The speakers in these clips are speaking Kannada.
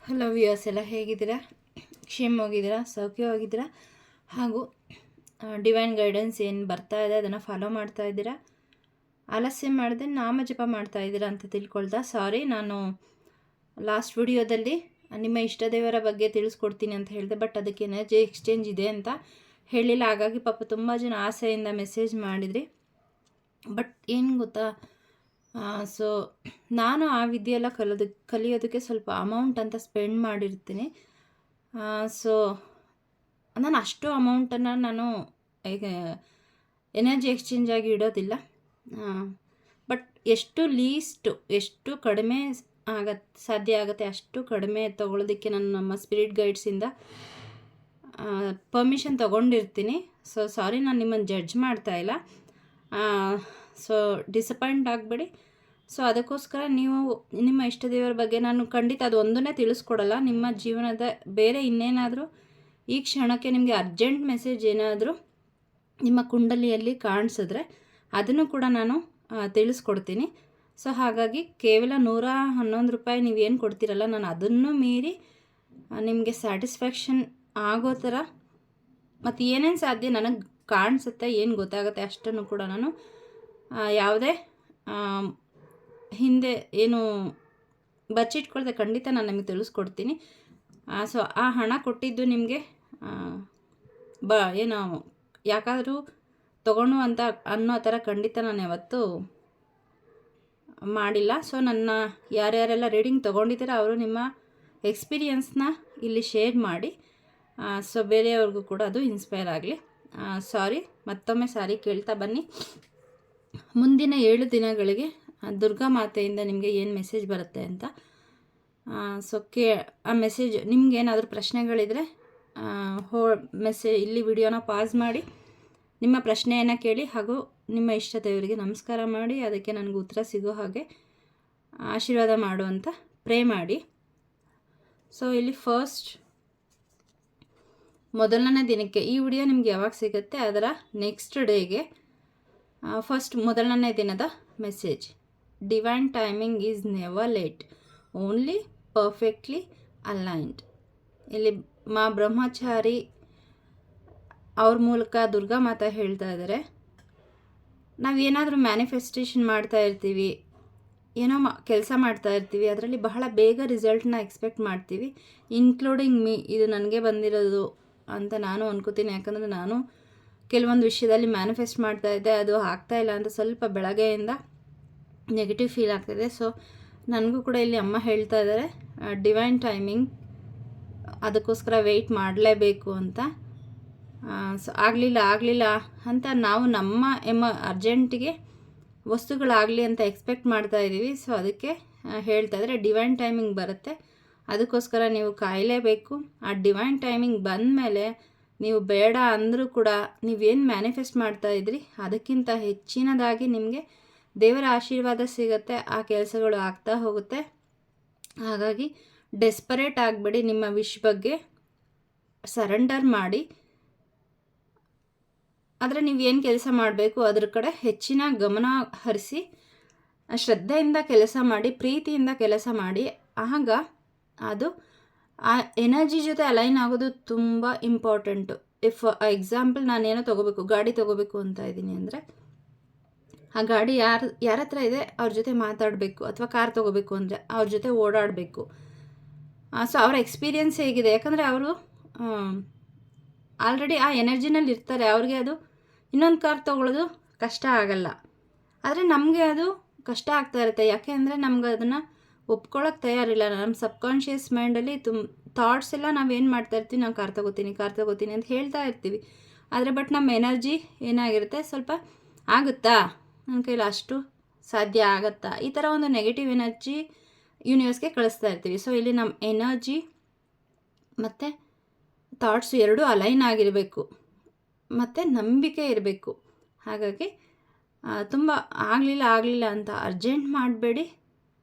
ಹಲೋ ವ್ಯೂಯರ್ಸ್, ಎಲ್ಲ ಹೇಗಿದ್ದೀರಾ? ಕ್ಷೇಮವಾಗಿದ್ದೀರಾ? ಸೌಖ್ಯವಾಗಿದ್ದೀರಾ? ಹಾಗೂ ಡಿವೈನ್ ಗೈಡೆನ್ಸ್ ಏನು ಬರ್ತಾ ಇದೆ ಅದನ್ನು ಫಾಲೋ ಮಾಡ್ತಾ ಇದ್ದೀರಾ? ಆಲಸ್ಯ ಮಾಡದೆ ನಾಮ ಜಪ ಮಾಡ್ತಾ ಇದ್ದೀರಾ ಅಂತ ತಿಳ್ಕೊಳ್ತಾ, ಸಾರಿ, ನಾನು ಲಾಸ್ಟ್ ವಿಡಿಯೋದಲ್ಲಿ ನಿಮ್ಮ ಇಷ್ಟ ದೇವರ ಬಗ್ಗೆ ತಿಳಿಸ್ಕೊಡ್ತೀನಿ ಅಂತ ಹೇಳಿದೆ, ಬಟ್ ಅದಕ್ಕೆ ಎನರ್ಜಿ ಎಕ್ಸ್ಚೇಂಜ್ ಇದೆ ಅಂತ ಹೇಳಿಲ್ಲ. ಹಾಗಾಗಿ ಪಾಪ ತುಂಬ ಜನ ಆಸೆಯಿಂದ ಮೆಸೇಜ್ ಮಾಡಿದ್ರಿ. ಬಟ್ ಏನು ಗೊತ್ತಾ, ಸೊ ನಾನು ಆ ವಿದ್ಯೆಯೆಲ್ಲ ಕಲಿಯೋದಕ್ಕೆ ಸ್ವಲ್ಪ ಅಮೌಂಟ್ ಅಂತ ಸ್ಪೆಂಡ್ ಮಾಡಿರ್ತೀನಿ. ಸೊ ನಾನು ಅಷ್ಟು ಅಮೌಂಟನ್ನು ನಾನು ಈಗ ಎನರ್ಜಿ ಎಕ್ಸ್ಚೇಂಜ್ ಆಗಿ ಇಡೋದಿಲ್ಲ. ಬಟ್ ಎಷ್ಟು ಕಡಿಮೆ ಸಾಧ್ಯ ಆಗುತ್ತೆ ಅಷ್ಟು ಕಡಿಮೆ ತೊಗೊಳೋದಕ್ಕೆ ನಾನು ನಮ್ಮ ಸ್ಪಿರಿಟ್ ಗೈಡ್ಸಿಂದ ಪರ್ಮಿಷನ್ ತೊಗೊಂಡಿರ್ತೀನಿ. ಸೊ ಸಾರಿ, ನಾನು ನಿಮ್ಮನ್ನು ಜಡ್ಜ್ ಮಾಡ್ತಾಯಿಲ್ಲ. ಸೊ ಡಿಸಪಾಯಿಂಟ್ ಆಗಬೇಡಿ. ಸೊ ಅದಕ್ಕೋಸ್ಕರ ನೀವು ನಿಮ್ಮ ಇಷ್ಟ ದೇವರ ಬಗ್ಗೆ ನಾನು ಖಂಡಿತ ಅದು ಒಂದನ್ನೇ ತಿಳಿಸ್ಕೊಡಲ್ಲ. ನಿಮ್ಮ ಜೀವನದ ಬೇರೆ ಇನ್ನೇನಾದರೂ ಈ ಕ್ಷಣಕ್ಕೆ ನಿಮಗೆ ಅರ್ಜೆಂಟ್ ಮೆಸೇಜ್ ಏನಾದರೂ ನಿಮ್ಮ ಕುಂಡಲಿಯಲ್ಲಿ ಕಾಣಿಸಿದ್ರೆ ಅದನ್ನು ಕೂಡ ನಾನು ತಿಳಿಸ್ಕೊಡ್ತೀನಿ. ಸೊ ಹಾಗಾಗಿ ಕೇವಲ 111 ರೂಪಾಯಿ ನೀವೇನು ಕೊಡ್ತೀರಲ್ಲ, ನಾನು ಅದನ್ನು ಮೀರಿ ನಿಮಗೆ ಸ್ಯಾಟಿಸ್ಫ್ಯಾಕ್ಷನ್ ಆಗೋ ಥರ ಮತ್ತು ಏನೇನು ಸಾಧ್ಯ ನನಗೆ ಕಾಣಿಸುತ್ತೆ, ಏನು ಗೊತ್ತಾಗುತ್ತೆ ಅಷ್ಟನ್ನು ಕೂಡ ನಾನು ಯಾವುದೇ ಹಿಂದೆ ಏನು ಬಚ್ಚಿಟ್ಕೊಳ್ದೆ ಖಂಡಿತ ನಾನು ನಿಮಗೆ ತಿಳಿಸ್ಕೊಡ್ತೀನಿ. ಸೊ ಆ ಹಣ ಕೊಟ್ಟಿದ್ದು ನಿಮಗೆ ಏನು ಯಾಕಾದರೂ ತೊಗೊಂಡು ಅಂತ ಅನ್ನೋ ಥರ ಖಂಡಿತ ನಾನು ಯಾವತ್ತೂ ಮಾಡಿಲ್ಲ. ಸೊ ನನ್ನ ಯಾರ್ಯಾರೆಲ್ಲ ರೀಡಿಂಗ್ ತೊಗೊಂಡಿದ್ದೀರ ಅವರು ನಿಮ್ಮ ಎಕ್ಸ್ಪೀರಿಯನ್ಸ್ನ ಇಲ್ಲಿ ಶೇರ್ ಮಾಡಿ. ಸೊ ಬೇರೆಯವ್ರಿಗೂ ಕೂಡ ಅದು ಇನ್ಸ್ಪೈರ್ ಆಗಲಿ. ಸಾರಿ, ಮತ್ತೊಮ್ಮೆ ಸಾರಿ ಕೇಳ್ತಾ ಬನ್ನಿ. ಮುಂದಿನ 7 ದಿನಗಳಿಗೆ ದುರ್ಗಾ ಮಾತೆಯಿಂದ ನಿಮಗೆ ಏನು ಮೆಸೇಜ್ ಬರುತ್ತೆ ಅಂತ. ಸೊ ಆ ಮೆಸೇಜ್ ನಿಮ್ಗೇನಾದರೂ ಪ್ರಶ್ನೆಗಳಿದ್ರೆ ಇಲ್ಲಿ ವಿಡಿಯೋನ ಪಾಸ್ ಮಾಡಿ ನಿಮ್ಮ ಪ್ರಶ್ನೆಯನ್ನು ಕೇಳಿ ಹಾಗೂ ನಿಮ್ಮ ಇಷ್ಟ ದೇವರಿಗೆ ನಮಸ್ಕಾರ ಮಾಡಿ ಅದಕ್ಕೆ ನನಗೆ ಉತ್ತರ ಸಿಗೋ ಹಾಗೆ ಆಶೀರ್ವಾದ ಮಾಡುವಂತ ಪ್ರೇ ಮಾಡಿ. ಸೊ ಇಲ್ಲಿ ಮೊದಲನೇ ದಿನಕ್ಕೆ ಈ ವಿಡಿಯೋ ನಿಮಗೆ ಯಾವಾಗ ಸಿಗುತ್ತೆ ಅದರ ನೆಕ್ಸ್ಟ್ ಡೇಗೆ ಮೊದಲನೇ ದಿನದ message. Divine timing is never late, only perfectly aligned. ಇಲ್ಲಿ ಮಾ ಬ್ರಹ್ಮಚಾರಿ ಅವ್ರ ಮೂಲಕ ದುರ್ಗಾ ಮಾತಾ ಹೇಳ್ತಾ ಇದ್ದಾರೆ, ನಾವೇನಾದರೂ ಮ್ಯಾನಿಫೆಸ್ಟೇಷನ್ ಮಾಡ್ತಾ ಇರ್ತೀವಿ, ಏನೋ ಕೆಲಸ ಮಾಡ್ತಾ ಇರ್ತೀವಿ, ಅದರಲ್ಲಿ ಬಹಳ ಬೇಗ ರಿಸಲ್ಟ್ನ ಎಕ್ಸ್ಪೆಕ್ಟ್ ಮಾಡ್ತೀವಿ, ಇನ್ಕ್ಲೂಡಿಂಗ್ ಮೀ. ಇದು ನನಗೆ ಬಂದಿರೋದು ಅಂತ ನಾನು ಅನ್ಕೋತೀನಿ. ಯಾಕಂದರೆ ನಾನು ಕೆಲವೊಂದು ವಿಷಯದಲ್ಲಿ ಮ್ಯಾನಿಫೆಸ್ಟ್ ಮಾಡ್ತಾ ಇದ್ದೆ, ಅದು ಆಗ್ತಾಯಿಲ್ಲ ಅಂತ ಸ್ವಲ್ಪ ಬೆಳಗ್ಗೆಯಿಂದ ನೆಗೆಟಿವ್ ಫೀಲ್ ಆಗ್ತಾಯಿದೆ. ಸೊ ನನಗೂ ಕೂಡ ಇಲ್ಲಿ ಅಮ್ಮ ಹೇಳ್ತಾ ಇದ್ದಾರೆ ಡಿವೈನ್ ಟೈಮಿಂಗ್, ಅದಕ್ಕೋಸ್ಕರ ವೆಯ್ಟ್ ಮಾಡಲೇಬೇಕು ಅಂತ. ಸೊ ಆಗಲಿಲ್ಲ ಅಂತ ನಾವು ನಮ್ಮ ಅರ್ಜೆಂಟಿಗೆ ವಸ್ತುಗಳಾಗಲಿ ಅಂತ ಎಕ್ಸ್ಪೆಕ್ಟ್ ಮಾಡ್ತಾ ಇದ್ದೀವಿ. ಸೊ ಅದಕ್ಕೆ ಹೇಳ್ತಾ ಇದ್ದಾರೆ ಡಿವೈನ್ ಟೈಮಿಂಗ್ ಬರುತ್ತೆ, ಅದಕ್ಕೋಸ್ಕರ ನೀವು ಕಾಯಲೇಬೇಕು. ಆ ಡಿವೈನ್ ಟೈಮಿಂಗ್ ಬಂದ ಮೇಲೆ ನೀವು ಬೇಡ ಅಂದರೂ ಕೂಡ ನೀವೇನು ಮ್ಯಾನಿಫೆಸ್ಟ್ ಮಾಡ್ತಾ ಇದ್ರಿ ಅದಕ್ಕಿಂತ ಹೆಚ್ಚಿನದಾಗಿ ನಿಮಗೆ ದೇವರ ಆಶೀರ್ವಾದ ಸಿಗುತ್ತೆ, ಆ ಕೆಲಸಗಳು ಆಗ್ತಾ ಹೋಗುತ್ತೆ. ಹಾಗಾಗಿ ಡೆಸ್ಪರೇಟ್ ಆಗಬೇಡಿ, ನಿಮ್ಮ ವಿಶ್ ಬಗ್ಗೆ ಸರೆಂಡರ್ ಮಾಡಿ. ಆದರೆ ನೀವೇನು ಕೆಲಸ ಮಾಡಬೇಕು ಅದ್ರ ಕಡೆ ಹೆಚ್ಚಿನ ಗಮನ ಹರಿಸಿ ಶ್ರದ್ಧೆಯಿಂದ ಕೆಲಸ ಮಾಡಿ, ಪ್ರೀತಿಯಿಂದ ಕೆಲಸ ಮಾಡಿ. ಆಗ ಅದು ಆ ಎನರ್ಜಿ ಜೊತೆ ಅಲೈನ್ ಆಗೋದು ತುಂಬ ಇಂಪಾರ್ಟೆಂಟು. ಎಕ್ಸಾಂಪಲ್ ನಾನೇನೋ ಗಾಡಿ ತೊಗೋಬೇಕು ಅಂತ ಇದ್ದೀನಿ ಅಂದರೆ ಆ ಗಾಡಿ ಯಾರ ಹತ್ರ ಇದೆ ಅವ್ರ ಜೊತೆ ಮಾತಾಡಬೇಕು, ಅಥವಾ ಕಾರ್ ತೊಗೋಬೇಕು ಅಂದರೆ ಅವ್ರ ಜೊತೆ ಓಡಾಡಬೇಕು. ಸೊ ಅವರ ಎಕ್ಸ್ಪೀರಿಯನ್ಸ್ ಹೇಗಿದೆ, ಯಾಕಂದರೆ ಅವರು ಆಲ್ರೆಡಿ ಆ ಎನರ್ಜಿನಲ್ಲಿ ಇರ್ತಾರೆ, ಅವ್ರಿಗೆ ಅದು ಇನ್ನೊಂದು ಕಾರ್ ತೊಗೊಳ್ಳೋದು ಕಷ್ಟ ಆಗಲ್ಲ. ಆದರೆ ನಮಗೆ ಅದು ಕಷ್ಟ ಆಗ್ತಾ ಇರುತ್ತೆ. ಯಾಕೆ ಅಂದರೆ ನಮ್ಗೆ ಅದನ್ನು ಒಪ್ಕೊಳ್ಳೋಕೆ ತಯಾರಿಲ್ಲ. ನಮ್ಮ ಸಬ್ಕಾನ್ಷಿಯಸ್ ಮೈಂಡಲ್ಲಿ ಥಾಟ್ಸ್ ಎಲ್ಲ ನಾವೇನು ಮಾಡ್ತಾ ಇರ್ತೀವಿ, ನಾವು ಕಾರ್ ತೊಗೋತೀನಿ ಅಂತ ಹೇಳ್ತಾ ಇರ್ತೀವಿ. ಆದರೆ ಬಟ್ ನಮ್ಮ ಎನರ್ಜಿ ಏನಾಗಿರುತ್ತೆ, ಸ್ವಲ್ಪ ಆಗುತ್ತಾ, ನನ್ನ ಕೈಲಿ ಅಷ್ಟು ಸಾಧ್ಯ ಆಗುತ್ತಾ, ಈ ಥರ ಒಂದು ನೆಗೆಟಿವ್ ಎನರ್ಜಿ ಯೂನಿವರ್ಸ್ಗೆ ಕಳಿಸ್ತಾ ಇರ್ತೀವಿ. ಸೊ ಇಲ್ಲಿ ನಮ್ಮ ಎನರ್ಜಿ ಮತ್ತು ಥಾಟ್ಸು ಎರಡೂ ಅಲೈನ್ ಆಗಿರಬೇಕು ಮತ್ತು ನಂಬಿಕೆ ಇರಬೇಕು. ಹಾಗಾಗಿ ತುಂಬ ಆಗಲಿಲ್ಲ ಅಂತ ಅರ್ಜೆಂಟ್ ಮಾಡಬೇಡಿ,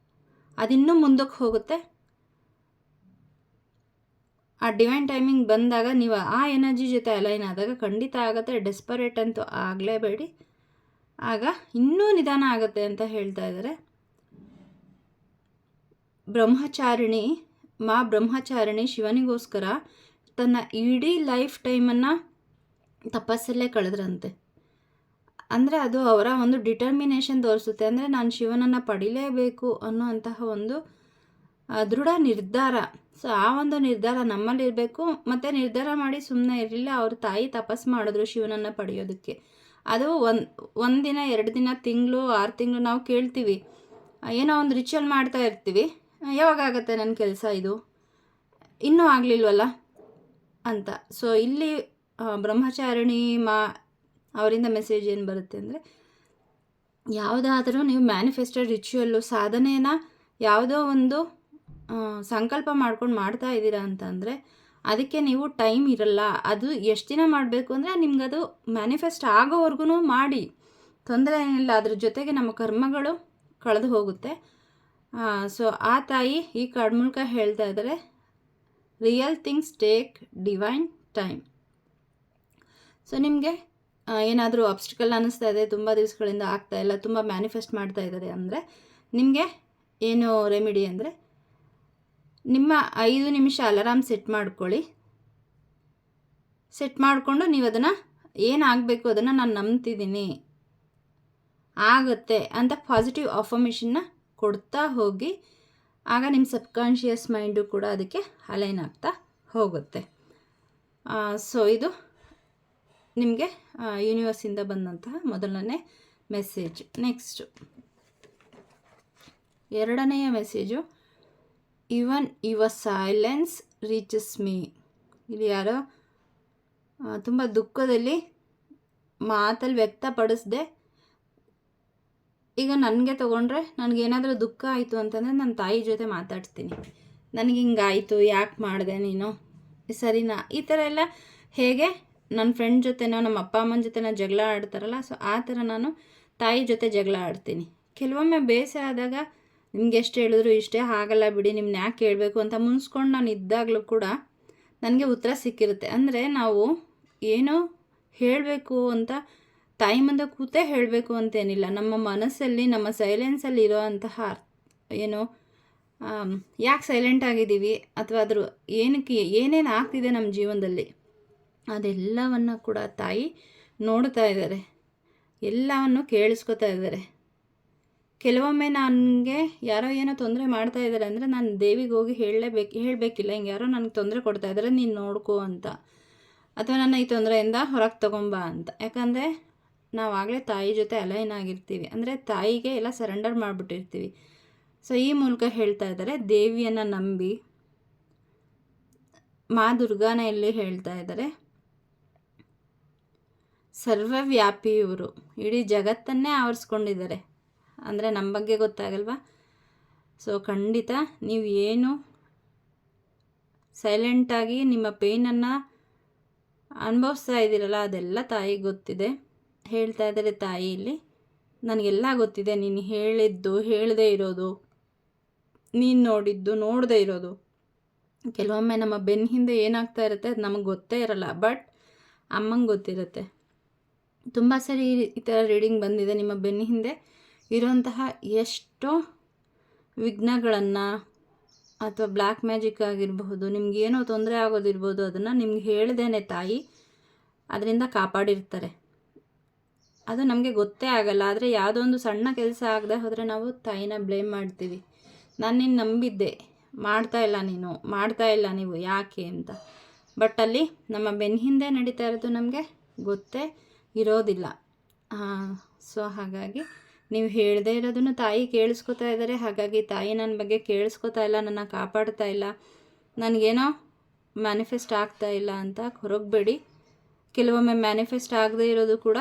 ಅದಿನ್ನೂ ಮುಂದಕ್ಕೆ ಹೋಗುತ್ತೆ. ಆ ಡಿವೈನ್ ಟೈಮಿಂಗ್ ಬಂದಾಗ ನೀವು ಆ ಎನರ್ಜಿ ಜೊತೆ ಅಲೈನ್ ಆದಾಗ ಖಂಡಿತ ಆಗುತ್ತೆ. ಡೆಸ್ಪರೇಟ್ ಅಂತೂ ಆಗಲೇಬೇಡಿ, ಆಗ ಇನ್ನೂ ನಿಧಾನ ಆಗುತ್ತೆ ಅಂತ ಹೇಳ್ತಾ ಇದ್ದಾರೆ. ಬ್ರಹ್ಮಚಾರಿಣಿ ಮಾ ಬ್ರಹ್ಮಚಾರಿಣಿ ಶಿವನಿಗೋಸ್ಕರ ತನ್ನ ಇಡೀ ಲೈಫ್ ಟೈಮನ್ನು ತಪಸ್ಸಲ್ಲೇ ಕಳೆದ್ರಂತೆ. ಅಂದರೆ ಅದು ಅವರ ಒಂದು ಡಿಟರ್ಮಿನೇಷನ್ ತೋರಿಸುತ್ತೆ. ಅಂದರೆ ನಾನು ಶಿವನನ್ನು ಪಡಿಲೇಬೇಕು ಅನ್ನೋಂತಹ ಒಂದು ದೃಢ ನಿರ್ಧಾರ. ಸೊ ಆ ಒಂದು ನಿರ್ಧಾರ ನಮ್ಮಲ್ಲಿರಬೇಕು. ಮತ್ತು ನಿರ್ಧಾರ ಮಾಡಿ ಸುಮ್ಮನೆ ಇರಲಿಲ್ಲ. ಅವ್ರ ತಾಯಿ ತಪಸ್ಸು ಮಾಡಿದ್ರು ಶಿವನನ್ನು ಪಡೆಯೋದಕ್ಕೆ. ಅದು ಒಂದು ದಿನ 2 ದಿನ, ತಿಂಗಳು 6 ತಿಂಗಳು ನಾವು ಕೇಳ್ತೀವಿ, ಏನೋ ಒಂದು ರಿಚುವಲ್ ಮಾಡ್ತಾ ಇರ್ತೀವಿ, ಯಾವಾಗ ಆಗುತ್ತೆ ನನ್ನ ಕೆಲಸ, ಇದು ಇನ್ನೂ ಆಗಲಿಲ್ವಲ್ಲ ಅಂತ. ಸೊ ಇಲ್ಲಿ ಬ್ರಹ್ಮಚಾರಿಣಿ ಅವರಿಂದ ಮೆಸೇಜ್ ಏನು ಬರುತ್ತೆ ಅಂದರೆ, ಯಾವುದಾದರೂ ನೀವು ಮ್ಯಾನಿಫೆಸ್ಟೆಡ್ ರಿಚುವಲ್ಲು ಸಾಧನೆನ ಯಾವುದೋ ಒಂದು ಸಂಕಲ್ಪ ಮಾಡ್ಕೊಂಡು ಮಾಡ್ತಾ ಇದ್ದೀರಾ ಅಂತಂದರೆ ಅದಕ್ಕೆ ನೀವು ಟೈಮ್ ಇರಲ್ಲ. ಅದು ಎಷ್ಟು ದಿನ ಮಾಡಬೇಕು ಅಂದರೆ ನಿಮ್ಗದು ಮ್ಯಾನಿಫೆಸ್ಟ್ ಆಗೋವರೆಗೂ ಮಾಡಿ, ತೊಂದರೆ ಏನಿಲ್ಲ. ಅದ್ರ ಜೊತೆಗೆ ನಮ್ಮ ಕರ್ಮಗಳು ಕಳೆದು ಹೋಗುತ್ತೆ. ಸೊ ಆ ತಾಯಿ ಈ ಕಾರ್ಡ್ ಮೂಲಕ ಹೇಳ್ತಾ ಇದ್ದಾರೆ, real things take divine time. So ನಿಮಗೆ ಏನಾದರೂ ಅಬ್ಸ್ಟಿಕಲ್ ಅನ್ನಿಸ್ತಾ ಇದೆ, ತುಂಬ ದಿವಸಗಳಿಂದ ಆಗ್ತಾಯಿಲ್ಲ, ತುಂಬ ಮ್ಯಾನಿಫೆಸ್ಟ್ ಮಾಡ್ತಾ ಇದ್ದಾರೆ ಅಂದರೆ ನಿಮಗೆ ಏನು ರೆಮಿಡಿ ಅಂದರೆ, ನಿಮ್ಮ 5 ನಿಮಿಷ ಅಲಾರಾಮ್ ಸೆಟ್ ಮಾಡ್ಕೊಳ್ಳಿ. ಸೆಟ್ ಮಾಡಿಕೊಂಡು ನೀವು ಅದನ್ನು ಏನಾಗಬೇಕು ಅದನ್ನು ನಾನು ನಂಬ್ತಿದ್ದೀನಿ, ಆಗುತ್ತೆ ಅಂತ ಪಾಸಿಟಿವ್ ಅಫರ್ಮೇಷನ್ನ ಕೊಡ್ತಾ ಹೋಗಿ. ಆಗ ನಿಮ್ಮ ಸಬ್ಕಾನ್ಷಿಯಸ್ ಮೈಂಡು ಕೂಡ ಅದಕ್ಕೆ ಅಲೈನ್ ಆಗ್ತಾ ಹೋಗುತ್ತೆ. ಸೊ ಇದು ನಿಮಗೆ ಯೂನಿವರ್ಸಿಂದ ಬಂದಂತಹ ಮೊದಲನೇ ಮೆಸೇಜ್. ನೆಕ್ಸ್ಟು 2ನೆಯ message, even your silence reaches me. ಇಲ್ಲಿ ಯಾರೋ ತುಂಬ ದುಃಖದಲ್ಲಿ ಮಾತಲ್ಲಿ ವ್ಯಕ್ತಪಡಿಸ್ದೆ, ಈಗ ನನಗೆ ತೊಗೊಂಡ್ರೆ ನನಗೇನಾದರೂ ದುಃಖ ಆಯಿತು ಅಂತಂದರೆ ನನ್ನ ತಾಯಿ ಜೊತೆ ಮಾತಾಡ್ತೀನಿ, ನನಗೆ ಹಿಂಗಾಯಿತು, ಯಾಕೆ ಮಾಡಿದೆ ನೀನು, ಸರಿನಾ, ಈ ಥರ ಎಲ್ಲ. ಹೇಗೆ ನನ್ನ ಫ್ರೆಂಡ್ ಜೊತೆನೋ ನಮ್ಮ ಅಪ್ಪ ಅಮ್ಮನ ಜೊತೆನೋ ಜಗಳ ಆಡ್ತಾರಲ್ಲ, ಸೊ ಆ ಥರ ನಾನು ತಾಯಿ ಜೊತೆ ಜಗಳ ಆಡ್ತೀನಿ. ಕೆಲವೊಮ್ಮೆ ಬೇಸರ ಆದಾಗ ನಿಮ್ಗೆ ಎಷ್ಟು ಹೇಳಿದ್ರು ಇಷ್ಟೇ ಆಗಲ್ಲ ಬಿಡಿ, ನಿಮ್ಮನ್ನ ಯಾಕೆ ಕೇಳಬೇಕು ಅಂತ ಮುನ್ಸ್ಕೊಂಡು ನಾನು ಇದ್ದಾಗಲೂ ಕೂಡ ನನಗೆ ಉತ್ತರ ಸಿಕ್ಕಿರುತ್ತೆ. ಅಂದರೆ ನಾವು ಏನೋ ಹೇಳಬೇಕು ಅಂತ ತಾಯಿ ಮುಂದೆ ಕೂತೇ ಹೇಳಬೇಕು ಅಂತೇನಿಲ್ಲ. ನಮ್ಮ ಮನಸ್ಸಲ್ಲಿ, ನಮ್ಮ ಸೈಲೆನ್ಸಲ್ಲಿ ಇರೋ ಅಂತಹ ಏನು, ಯಾಕೆ ಸೈಲೆಂಟ್ ಆಗಿದ್ದೀವಿ ಅಥವಾ ಅದ್ರ ಏನಕ್ಕೆ ಏನೇನು ಆಗ್ತಿದೆ ನಮ್ಮ ಜೀವನದಲ್ಲಿ, ಅದೆಲ್ಲವನ್ನು ಕೂಡ ತಾಯಿ ನೋಡ್ತಾ ಇದ್ದಾರೆ, ಎಲ್ಲವನ್ನು ಕೇಳಿಸ್ಕೊತಾ ಇದ್ದಾರೆ. ಕೆಲವೊಮ್ಮೆ ನನಗೆ ಯಾರೋ ಏನೋ ತೊಂದರೆ ಮಾಡ್ತಾ ಇದ್ದಾರೆ ಅಂದರೆ ನಾನು ದೇವಿಗೆ ಹೋಗಿ ಹೇಳಬೇಕಿಲ್ಲ, ಹಿಂಗೆ ಯಾರೋ ನನಗೆ ತೊಂದರೆ ಕೊಡ್ತಾ ಇದ್ದಾರೆ, ನೀನು ನೋಡ್ಕೋ ಅಂತ, ಅಥವಾ ನನ್ನ ಈ ತೊಂದರೆಯಿಂದ ಹೊರಗೆ ತೊಗೊಂಬಾ ಅಂತ. ಯಾಕಂದರೆ ನಾವು ಆಗಲೇ ತಾಯಿ ಜೊತೆ ಅಲೈನ್ ಆಗಿರ್ತೀವಿ, ಅಂದರೆ ತಾಯಿಗೆ ಎಲ್ಲ ಸರೆಂಡರ್ ಮಾಡಿಬಿಟ್ಟಿರ್ತೀವಿ. ಸೊ ಈ ಮೂಲಕ ಹೇಳ್ತಾ ಇದ್ದಾರೆ, ದೇವಿಯನ್ನು ನಂಬಿ. ಮಾ ದುರ್ಗಾನ ಇಲ್ಲಿ ಹೇಳ್ತಾ ಇದ್ದಾರೆ, ಸರ್ವವ್ಯಾಪಿ ಇವರು, ಇಡೀ ಜಗತ್ತನ್ನೇ ಆವರಿಸ್ಕೊಂಡಿದ್ದಾರೆ. ಅಂದರೆ ನಮ್ಮ ಬಗ್ಗೆ ಗೊತ್ತಾಗಲ್ವಾ. ಸೊ ಖಂಡಿತ ನೀವು ಏನು ಸೈಲೆಂಟಾಗಿ ನಿಮ್ಮ ಪೇಯ್ನನ್ನು ಅನುಭವಿಸ್ತಾ ಇದ್ದೀರಲ್ಲ, ಅದೆಲ್ಲ ತಾಯಿಗೆ ಗೊತ್ತಿದೆ. ಹೇಳ್ತಾ ಇದ್ದಾರೆ ತಾಯಿ ಇಲ್ಲಿ, ನನಗೆಲ್ಲ ಗೊತ್ತಿದೆ, ನೀನು ಹೇಳಿದ್ದು ಹೇಳದೇ ಇರೋದು, ನೀನು ನೋಡಿದ್ದು ನೋಡದೇ ಇರೋದು. ಕೆಲವೊಮ್ಮೆ ನಮ್ಮ ಬೆನ್ನ ಹಿಂದೆ ಏನಾಗ್ತಾ ಇರುತ್ತೆ ಅದು ನಮಗೆ ಗೊತ್ತೇ ಇರಲ್ಲ, ಬಟ್ ಅಮ್ಮಂಗೆ ಗೊತ್ತಿರುತ್ತೆ. ತುಂಬ ಸರಿ ಈ ಥರ ರೀಡಿಂಗ್ ಬಂದಿದೆ. ನಿಮ್ಮ ಬೆನ್ನ ಹಿಂದೆ ಇರೋಂತಹ ಎಷ್ಟೋ ವಿಘ್ನಗಳನ್ನು ಅಥವಾ ಬ್ಲ್ಯಾಕ್ ಮ್ಯಾಜಿಕ್ ಆಗಿರಬಹುದು, ನಿಮಗೇನೋ ತೊಂದರೆ ಆಗೋದಿರ್ಬೋದು, ಅದನ್ನು ನಿಮ್ಗೆ ಹೇಳ್ದೇನೆ ತಾಯಿ ಅದರಿಂದ ಕಾಪಾಡಿರ್ತಾರೆ. ಅದು ನಮಗೆ ಗೊತ್ತೇ ಆಗಲ್ಲ. ಆದರೆ ಯಾವುದೋ ಒಂದು ಸಣ್ಣ ಕೆಲಸ ಆಗದೆ ಹೋದರೆ ನಾವು ತಾಯಿನ ಬ್ಲೇಮ್ ಮಾಡ್ತೀವಿ. ನಾನು ನಿನ್ನ ನಂಬಿದ್ದೆ, ಮಾಡ್ತಾ ಇಲ್ಲ ನೀವು ಯಾಕೆ ಅಂತ. ಬಟ್ ಅಲ್ಲಿ ನಮ್ಮ ಬೆನ್ನ ಹಿಂದೆ ನಡೀತಾ ಇರೋದು ನಮಗೆ ಗೊತ್ತೇ ಇರೋದಿಲ್ಲ. ಸೊ ಹಾಗಾಗಿ ನೀವು ಹೇಳದೇ ಇರೋದನ್ನು ತಾಯಿ ಕೇಳಿಸ್ಕೊತಾ ಇದ್ದಾರೆ. ಹಾಗಾಗಿ ತಾಯಿ ನನ್ನ ಬಗ್ಗೆ ಕೇಳಿಸ್ಕೊತಾ ಇಲ್ಲ, ನನ್ನ ಕಾಪಾಡ್ತಾ ಇಲ್ಲ, ನನಗೇನೋ ಮ್ಯಾನಿಫೆಸ್ಟ್ ಆಗ್ತಾ ಇಲ್ಲ ಅಂತ ಹೊರಗಬೇಡಿ. ಕೆಲವೊಮ್ಮೆ ಮ್ಯಾನಿಫೆಸ್ಟ್ ಆಗದೇ ಇರೋದು ಕೂಡ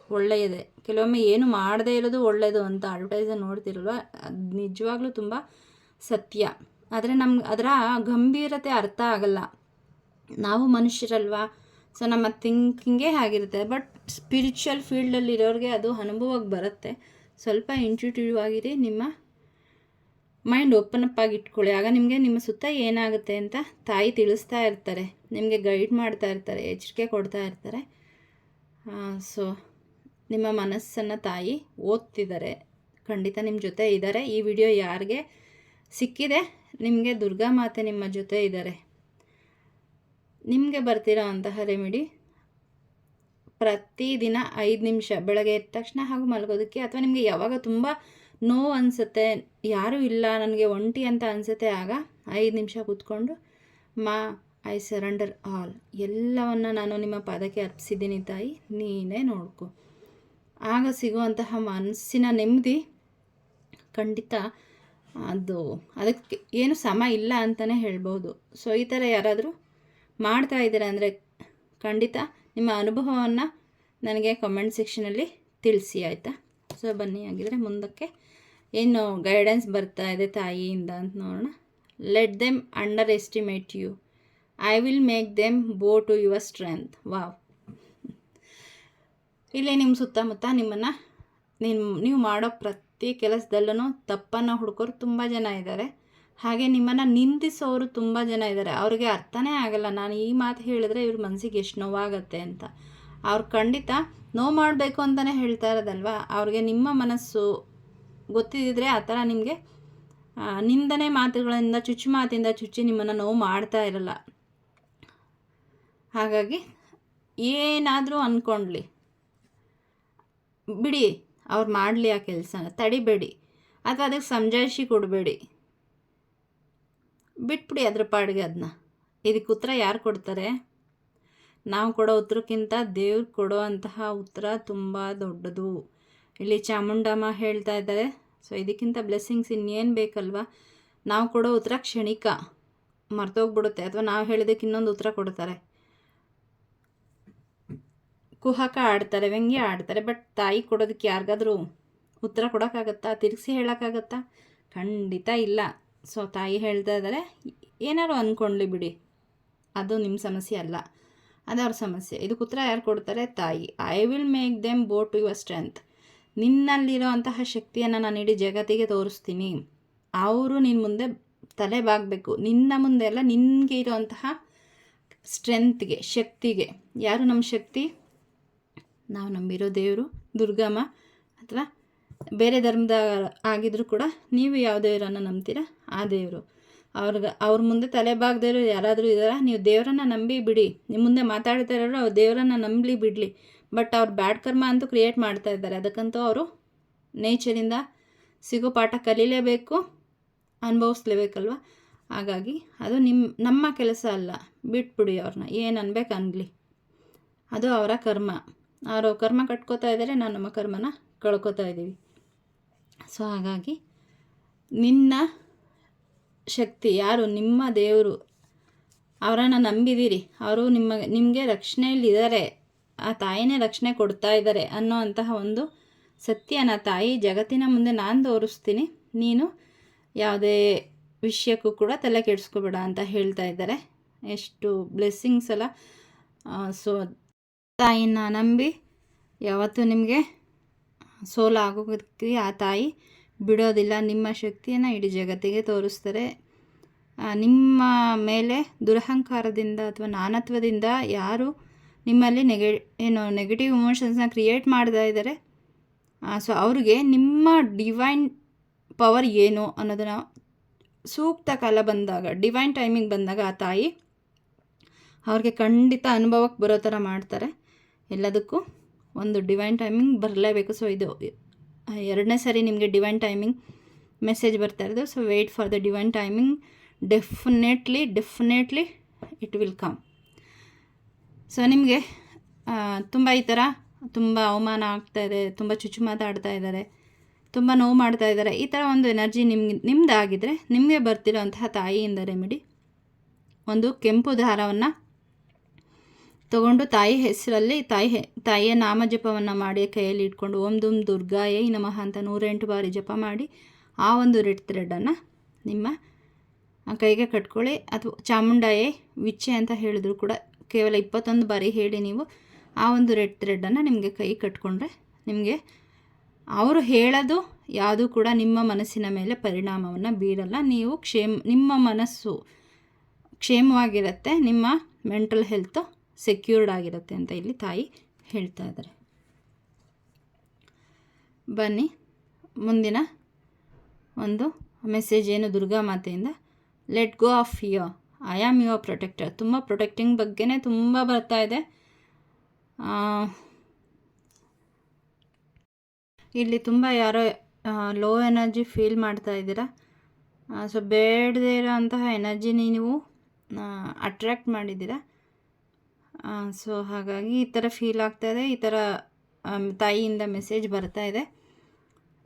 ಒಳ್ಳೆಯದೇ, ಕೆಲವೊಮ್ಮೆ ಏನು ಮಾಡದೇ ಇರೋದು ಒಳ್ಳೆಯದು ಅಂತ ಅಡ್ವರ್ಟೈಸಲ್ಲಿ ನೋಡ್ತಿರಲ್ವ, ಅದು ನಿಜವಾಗ್ಲೂ ತುಂಬ ಸತ್ಯ. ಆದರೆ ನಮ್ಗೆ ಅದರ ಗಂಭೀರತೆ ಅರ್ಥ ಆಗಲ್ಲ. ನಾವು ಮನುಷ್ಯರಲ್ವಾ, ಸೊ ನಮ್ಮ ಥಿಂಕಿಂಗೇ ಆಗಿರುತ್ತೆ. ಬಟ್ ಸ್ಪಿರಿಚುವಲ್ ಫೀಲ್ಡಲ್ಲಿ ಇರೋರಿಗೆ ಅದು ಅನುಭವಕ್ಕೆ ಬರುತ್ತೆ. ಸ್ವಲ್ಪ ಇಂಟ್ಯೂಟಿವ್ ಆಗಿರಿ, ನಿಮ್ಮ ಮೈಂಡ್ ಓಪನ್ ಅಪ್ ಆಗಿ ಇಟ್ಕೊಳ್ಳಿ. ಆಗ ನಿಮಗೆ ನಿಮ್ಮ ಸುತ್ತ ಏನಾಗುತ್ತೆ ಅಂತ ತಾಯಿ ತಿಳಿಸ್ತಾ ಇರ್ತಾರೆ, ನಿಮಗೆ ಗೈಡ್ ಮಾಡ್ತಾ ಇರ್ತಾರೆ, ಎಚ್ಚರಿಕೆ ಕೊಡ್ತಾ ಇರ್ತಾರೆ. ಸೊ ನಿಮ್ಮ ಮನಸ್ಸನ್ನು ತಾಯಿ ಓದ್ತಿದ್ದಾರೆ, ಖಂಡಿತ ನಿಮ್ಮ ಜೊತೆ ಇದ್ದಾರೆ. ಈ ವಿಡಿಯೋ ಯಾರಿಗೆ ಸಿಕ್ಕಿದೆ ನಿಮಗೆ ದುರ್ಗಾ ಮಾತೆ ನಿಮ್ಮ ಜೊತೆ ಇದ್ದಾರೆ. ನಿಮಗೆ ಬರ್ತಿರೋ ಅಂತಹ ರೆಮಿಡಿ ಪ್ರತಿದಿನ 5 ನಿಮಿಷ ಬೆಳಗ್ಗೆ ಎದ್ದ ತಕ್ಷಣ ಹಾಗೂ ಮಲಗೋದಕ್ಕೆ, ಅಥವಾ ನಿಮಗೆ ಯಾವಾಗ ತುಂಬ ನೋವು ಅನಿಸುತ್ತೆ, ಯಾರೂ ಇಲ್ಲ ನನಗೆ ಒಂಟಿ ಅಂತ ಅನಿಸುತ್ತೆ, ಆಗ 5 ನಿಮಿಷ ಕೂತ್ಕೊಂಡು ಐ ಸರೆಂಡರ್ ಆಲ್, ಎಲ್ಲವನ್ನು ನಾನು ನಿಮ್ಮ ಪಾದಕ್ಕೆ ಅರ್ಪಿಸಿದ್ದೀನಿ ತಾಯಿ, ನೀನೇ ನೋಡ್ಕೊ. ಆಗ ಸಿಗುವಂತಹ ಮನಸ್ಸಿನ ನೆಮ್ಮದಿ ಖಂಡಿತ ಅದಕ್ಕೆ ಏನು ಸಮ ಇಲ್ಲ ಅಂತಲೇ ಹೇಳ್ಬೋದು. ಸೊ ಈ ಥರ ಯಾರಾದರೂ ಮಾಡ್ತಾ ಇದ್ದೀರಾ ಅಂದರೆ ಖಂಡಿತ ನಿಮ್ಮ ಅನುಭವವನ್ನು ನನಗೆ ಕಮೆಂಟ್ ಸೆಕ್ಷನಲ್ಲಿ ತಿಳಿಸಿ, ಆಯಿತಾ? ಸೊ ಬನ್ನಿ, ಆಗಿದ್ರೆ ಮುಂದಕ್ಕೆ ಏನು ಗೈಡೆನ್ಸ್ ಬರ್ತಾ ಇದೆ ತಾಯಿಯಿಂದ ಅಂತ ನೋಡೋಣ. Let them underestimate you, I will make them bow to your strength. Wow! ಇಲ್ಲಿ ನಿಮ್ಮ ಸುತ್ತಮುತ್ತ ನಿಮ್ಮನ್ನು ನೀವು ಮಾಡೋ ಪ್ರತಿ ಕೆಲಸದಲ್ಲೂ ತಪ್ಪನ್ನು ಹುಡುಕೋರು ತುಂಬ ಜನ ಇದ್ದಾರೆ. ಹಾಗೆ ನಿಮ್ಮನ್ನು ನಿಂದಿಸೋರು ತುಂಬ ಜನ ಇದ್ದಾರೆ. ಅವ್ರಿಗೆ ಅರ್ಥನೇ ಆಗಲ್ಲ, ನಾನು ಈ ಮಾತು ಹೇಳಿದ್ರೆ ಇವ್ರ ಮನಸ್ಸಿಗೆ ಎಷ್ಟು ನೋವಾಗತ್ತೆ ಅಂತ. ಅವ್ರು ಖಂಡಿತ ನೋವು ಮಾಡಬೇಕು ಅಂತಲೇ ಹೇಳ್ತಾ ಇರೋದಲ್ವ. ಅವ್ರಿಗೆ ನಿಮ್ಮ ಮನಸ್ಸು ಗೊತ್ತಿದ್ದರೆ ಆ ಥರ ನಿಮಗೆ ನಿಂದನೆ ಮಾತುಗಳಿಂದ, ಚುಚ್ಚು ಮಾತಿಂದ ಚುಚ್ಚಿ ನಿಮ್ಮನ್ನು ನೋವು ಮಾಡ್ತಾ ಇರಲ್ಲ. ಹಾಗಾಗಿ ಏನಾದರೂ ಅಂದ್ಕೊಳ್ಳಿ, ಬಿಡಿ, ಅವ್ರು ಮಾಡಲಿ ಆ ಕೆಲಸನ, ತಡಿಬೇಡಿ, ಅಥವಾ ಅದಕ್ಕೆ ಸಮಜಾಯಿಷಿ ಕೊಡಬೇಡಿ, ಬಿಟ್ಬಿಡಿ ಅದ್ರ ಪಾಡಿಗೆ ಅದನ್ನ. ಇದಕ್ಕೆ ಉತ್ತರ ಯಾರು ಕೊಡ್ತಾರೆ? ನಾವು ಕೊಡೋ ಉತ್ತರಕ್ಕಿಂತ ದೇವ್ರು ಕೊಡೋ ಅಂತಹ ಉತ್ತರ ತುಂಬ ದೊಡ್ಡದು. ಇಲ್ಲಿ ಚಾಮುಂಡಮ್ಮ ಹೇಳ್ತಾ ಇದ್ದಾರೆ. ಸೊ ಇದಕ್ಕಿಂತ ಬ್ಲೆಸ್ಸಿಂಗ್ಸ್ ಇನ್ನೇನು ಬೇಕಲ್ವಾ? ನಾವು ಕೊಡೋ ಉತ್ತರ ಕ್ಷಣಿಕ, ಮರ್ತೋಗ್ಬಿಡುತ್ತೆ, ಅಥವಾ ನಾವು ಹೇಳಿದಕ್ಕೆ ಇನ್ನೊಂದು ಉತ್ತರ ಕೊಡ್ತಾರೆ, ಕುಹಕ ಆಡ್ತಾರೆ, ವ್ಯಂಗ್ಯ ಆಡ್ತಾರೆ. ಬಟ್ ತಾಯಿ ಕೊಡೋದಕ್ಕೆ ಯಾರಿಗಾದ್ರೂ ಉತ್ತರ ಕೊಡೋಕ್ಕಾಗತ್ತಾ? ತಿರುಗಿಸಿ ಹೇಳೋಕ್ಕಾಗತ್ತಾ? ಖಂಡಿತ ಇಲ್ಲ. ಸೊ ತಾಯಿ ಹೇಳ್ತಾ ಇದ್ದಾರೆ, ಏನಾದ್ರು ಅಂದ್ಕೊಳ್ಳಿ ಬಿಡಿ, ಅದು ನಿಮ್ಮ ಸಮಸ್ಯೆ ಅಲ್ಲ, ಅದು ಅವ್ರ ಸಮಸ್ಯೆ. ಇದಕ್ಕೆ ಉತ್ತರ ಯಾರು ಕೊಡ್ತಾರೆ? ತಾಯಿ. I will make them bow to your strength. ನಿನ್ನಲ್ಲಿರೋ ಅಂತಹ ಶಕ್ತಿಯನ್ನು ನಾನು ಇಡೀ ಜಗತ್ತಿಗೆ ತೋರಿಸ್ತೀನಿ. ಅವರು ನಿನ್ನ ಮುಂದೆ ತಲೆ ಬಾಗಬೇಕು, ನಿನ್ನ ಮುಂದೆ ಅಲ್ಲ, ನಿನಗೆ ಇರೋವಂತಹ ಸ್ಟ್ರೆಂತ್ಗೆ, ಶಕ್ತಿಗೆ. ಯಾರು ನಮ್ಮ ಶಕ್ತಿ? ನಾವು ನಂಬಿರೋ ದೇವರು ದುರ್ಗಮ್ಮ, ಅಥವಾ ಬೇರೆ ಧರ್ಮದ ಆಗಿದ್ರೂ ಕೂಡ ನೀವು ಯಾವ ದೇವರನ್ನು ನಂಬ್ತೀರಾ ಆ ದೇವರು. ಅವ್ರ ಮುಂದೆ ತಲೆ ಬಾಗದೇವರು ಯಾರಾದರೂ ಇದ್ದಾರಾ? ನೀವು ದೇವರನ್ನು ನಂಬಿ ಬಿಡಿ, ನಿಮ್ಮ ಮುಂದೆ ಮಾತಾಡ್ತಾ ಇರೋರು ಅವ್ರು ದೇವರನ್ನು ನಂಬಲಿ ಬಿಡಲಿ. ಬಟ್ ಅವ್ರು ಬ್ಯಾಡ್ ಕರ್ಮ ಅಂತೂ ಕ್ರಿಯೇಟ್ ಮಾಡ್ತಾ ಇದ್ದಾರೆ. ಅದಕ್ಕಂತೂ ಅವರು ನೇಚರಿಂದ ಸಿಗೋ ಪಾಠ ಕಲೀಲೇಬೇಕು, ಅನುಭವಿಸ್ಲೇಬೇಕಲ್ವ. ಹಾಗಾಗಿ ಅದು ನಮ್ಮ ಕೆಲಸ ಅಲ್ಲ, ಬಿಟ್ಬಿಡಿ ಅವ್ರನ್ನ. ಏನು ಅನ್ಬೇಕು ಅನ್ಲಿ, ಅದು ಅವರ ಕರ್ಮ. ಅವರು ಕರ್ಮ ಕಟ್ಕೋತಾ ಇದ್ದಾರೆ, ನಾವು ನಮ್ಮ ಕರ್ಮನ ಕಳ್ಕೊತಾ ಇದ್ದೀವಿ. ಸೊ ಹಾಗಾಗಿ ನಿನ್ನ ಶಕ್ತಿ ಯಾರು? ನಿಮ್ಮ ದೇವರು. ಅವರನ್ನು ನಂಬಿದ್ದೀರಿ, ಅವರು ನಿಮಗೆ ರಕ್ಷಣೆಯಲ್ಲಿದ್ದಾರೆ, ಆ ತಾಯಿನೇ ರಕ್ಷಣೆ ಕೊಡ್ತಾ ಇದ್ದಾರೆ ಅನ್ನೋ ಅಂತಹ ಒಂದು ಸತ್ಯನ ತಾಯಿ ಜಗತ್ತಿನ ಮುಂದೆ ನಾನು ತೋರಿಸ್ತೀನಿ. ನೀನು ಯಾವುದೇ ವಿಷಯಕ್ಕೂ ಕೂಡ ತಲೆ ಕೆಡಿಸ್ಕೋಬೇಡ ಅಂತ ಹೇಳ್ತಾ ಇದ್ದಾರೆ. ಎಷ್ಟು ಬ್ಲೆಸ್ಸಿಂಗ್ಸ್ ಅಲ್ಲ. ಸೊ ತಾಯಿನ ನಂಬಿ ಯಾವತ್ತೂ ನಿಮಗೆ ಸೋಲಾಗೋದಕ್ಕೆ ಆ ತಾಯಿ ಬಿಡೋದಿಲ್ಲ. ನಿಮ್ಮ ಶಕ್ತಿಯನ್ನು ಇಡೀ ಜಗತ್ತಿಗೆ ತೋರಿಸ್ತಾರೆ. ನಿಮ್ಮ ಮೇಲೆ ದುರಹಂಕಾರದಿಂದ ಅಥವಾ ನಾನತ್ವದಿಂದ ಯಾರು ನಿಮ್ಮಲ್ಲಿ ನೆಗೆಟಿವ್ ಇಮೋಷನ್ಸ್ನ ಕ್ರಿಯೇಟ್ ಮಾಡ್ತಾ ಇದ್ದಾರೆ, ಸೊ ಅವ್ರಿಗೆ ನಿಮ್ಮ ಡಿವೈನ್ ಪವರ್ ಏನು ಅನ್ನೋದನ್ನು ಸೂಕ್ತ ಕಾಲ ಬಂದಾಗ, ಡಿವೈನ್ ಟೈಮಿಂಗ್ ಬಂದಾಗ ಆ ತಾಯಿ ಅವ್ರಿಗೆ ಖಂಡಿತ ಅನುಭವಕ್ಕೆ ಬರೋ ಥರ ಮಾಡ್ತಾರೆ. ಎಲ್ಲದಕ್ಕೂ ಒಂದು ಡಿವೈನ್ ಟೈಮಿಂಗ್ ಬರಲೇಬೇಕು. ಸೊ ಇದು 2ನೇ ಸರಿ ನಿಮಗೆ ಡಿವೈನ್ ಟೈಮಿಂಗ್ ಮೆಸೇಜ್ ಬರ್ತಾ ಇರೋದು. So wait for the divine timing. Definitely it will come. So ನಿಮಗೆ ತುಂಬ ಈ ಥರ ತುಂಬ ಅವಮಾನ ಆಗ್ತಾಯಿದೆ, ತುಂಬ ಚುಚ್ಚು ಮಾತಾಡ್ತಾ ಇದ್ದಾರೆ, ತುಂಬ ನೋವು ಮಾಡ್ತಾ ಇದ್ದಾರೆ, ಈ ಥರ ಒಂದು ಎನರ್ಜಿ ನಿಮ್ಮದಾಗಿದ್ದರೆ ನಿಮಗೆ ಬರ್ತಿರೋಂತಹ ತಾಯಿಯಿಂದ ರೆಮಿಡಿ, ಒಂದು ಕೆಂಪು ದಾರವನ್ನು ತಗೊಂಡು ತಾಯಿ ಹೆಸರಲ್ಲಿ ತಾಯಿಯ ನಾಮಜಪವನ್ನು ಮಾಡಿ ಕೈಯಲ್ಲಿ ಇಟ್ಕೊಂಡು ಓಂ ದುಂ ದುರ್ಗಾಯೈ ನಮಃ ಅಂತ 108 ಬಾರಿ ಜಪ ಮಾಡಿ ಆ ಒಂದು ರೆಡ್ ಥ್ರೆಡನ್ನು ನಿಮ್ಮ ಕೈಗೆ ಕಟ್ಕೊಳ್ಳಿ. ಅಥವಾ ಚಾಮುಂಡಾಯೇ ವಿಚ್ಚೆ ಅಂತ ಹೇಳಿದ್ರು ಕೂಡ ಕೇವಲ 21 ಬಾರಿ ಹೇಳಿ ನೀವು ಆ ಒಂದು ರೆಡ್ ಥ್ರೆಡನ್ನು ನಿಮಗೆ ಕೈ ಕಟ್ಕೊಂಡ್ರೆ ನಿಮಗೆ ಅವರು ಹೇಳೋದು ಯಾವುದೂ ಕೂಡ ನಿಮ್ಮ ಮನಸ್ಸಿನ ಮೇಲೆ ಪರಿಣಾಮವನ್ನು ಬೀರಲ್ಲ. ನೀವು ನಿಮ್ಮ ಮನಸ್ಸು ಕ್ಷೇಮವಾಗಿರುತ್ತೆ, ನಿಮ್ಮ ಮೆಂಟಲ್ ಹೆಲ್ತು ಸೆಕ್ಯೂರ್ಡ್ ಆಗಿರುತ್ತೆ ಅಂತ ಇಲ್ಲಿ ತಾಯಿ ಹೇಳ್ತಾ ಇದ್ದಾರೆ. ಬನ್ನಿ ಮುಂದಿನ ಒಂದು ಮೆಸೇಜ್ ಏನು ದುರ್ಗಾ ಮಾತೆಯಿಂದ let go of fear, I am your protector. ತುಂಬ ಪ್ರೊಟೆಕ್ಟಿಂಗ್ ಬಗ್ಗೆನೇ ತುಂಬ ಬರ್ತಾ ಇದೆ. ಇಲ್ಲಿ ತುಂಬ ಯಾರೋ ಲೋ ಎನರ್ಜಿ ಫೀಲ್ ಮಾಡ್ತಾ ಇದ್ದೀರಾ. ಸೊ ಬೇಡದೇ ಇರೋ ಅಂತಹ ಎನರ್ಜಿ ನೀವು ಅಟ್ರ್ಯಾಕ್ಟ್ ಮಾಡಿದ್ದೀರಾ. ಸೊ ಹಾಗಾಗಿ ಈ ಥರ ಫೀಲ್ ಆಗ್ತಾಯಿದೆ. ಈ ಥರ ತಾಯಿಯಿಂದ ಮೆಸೇಜ್ ಬರ್ತಾ ಇದೆ.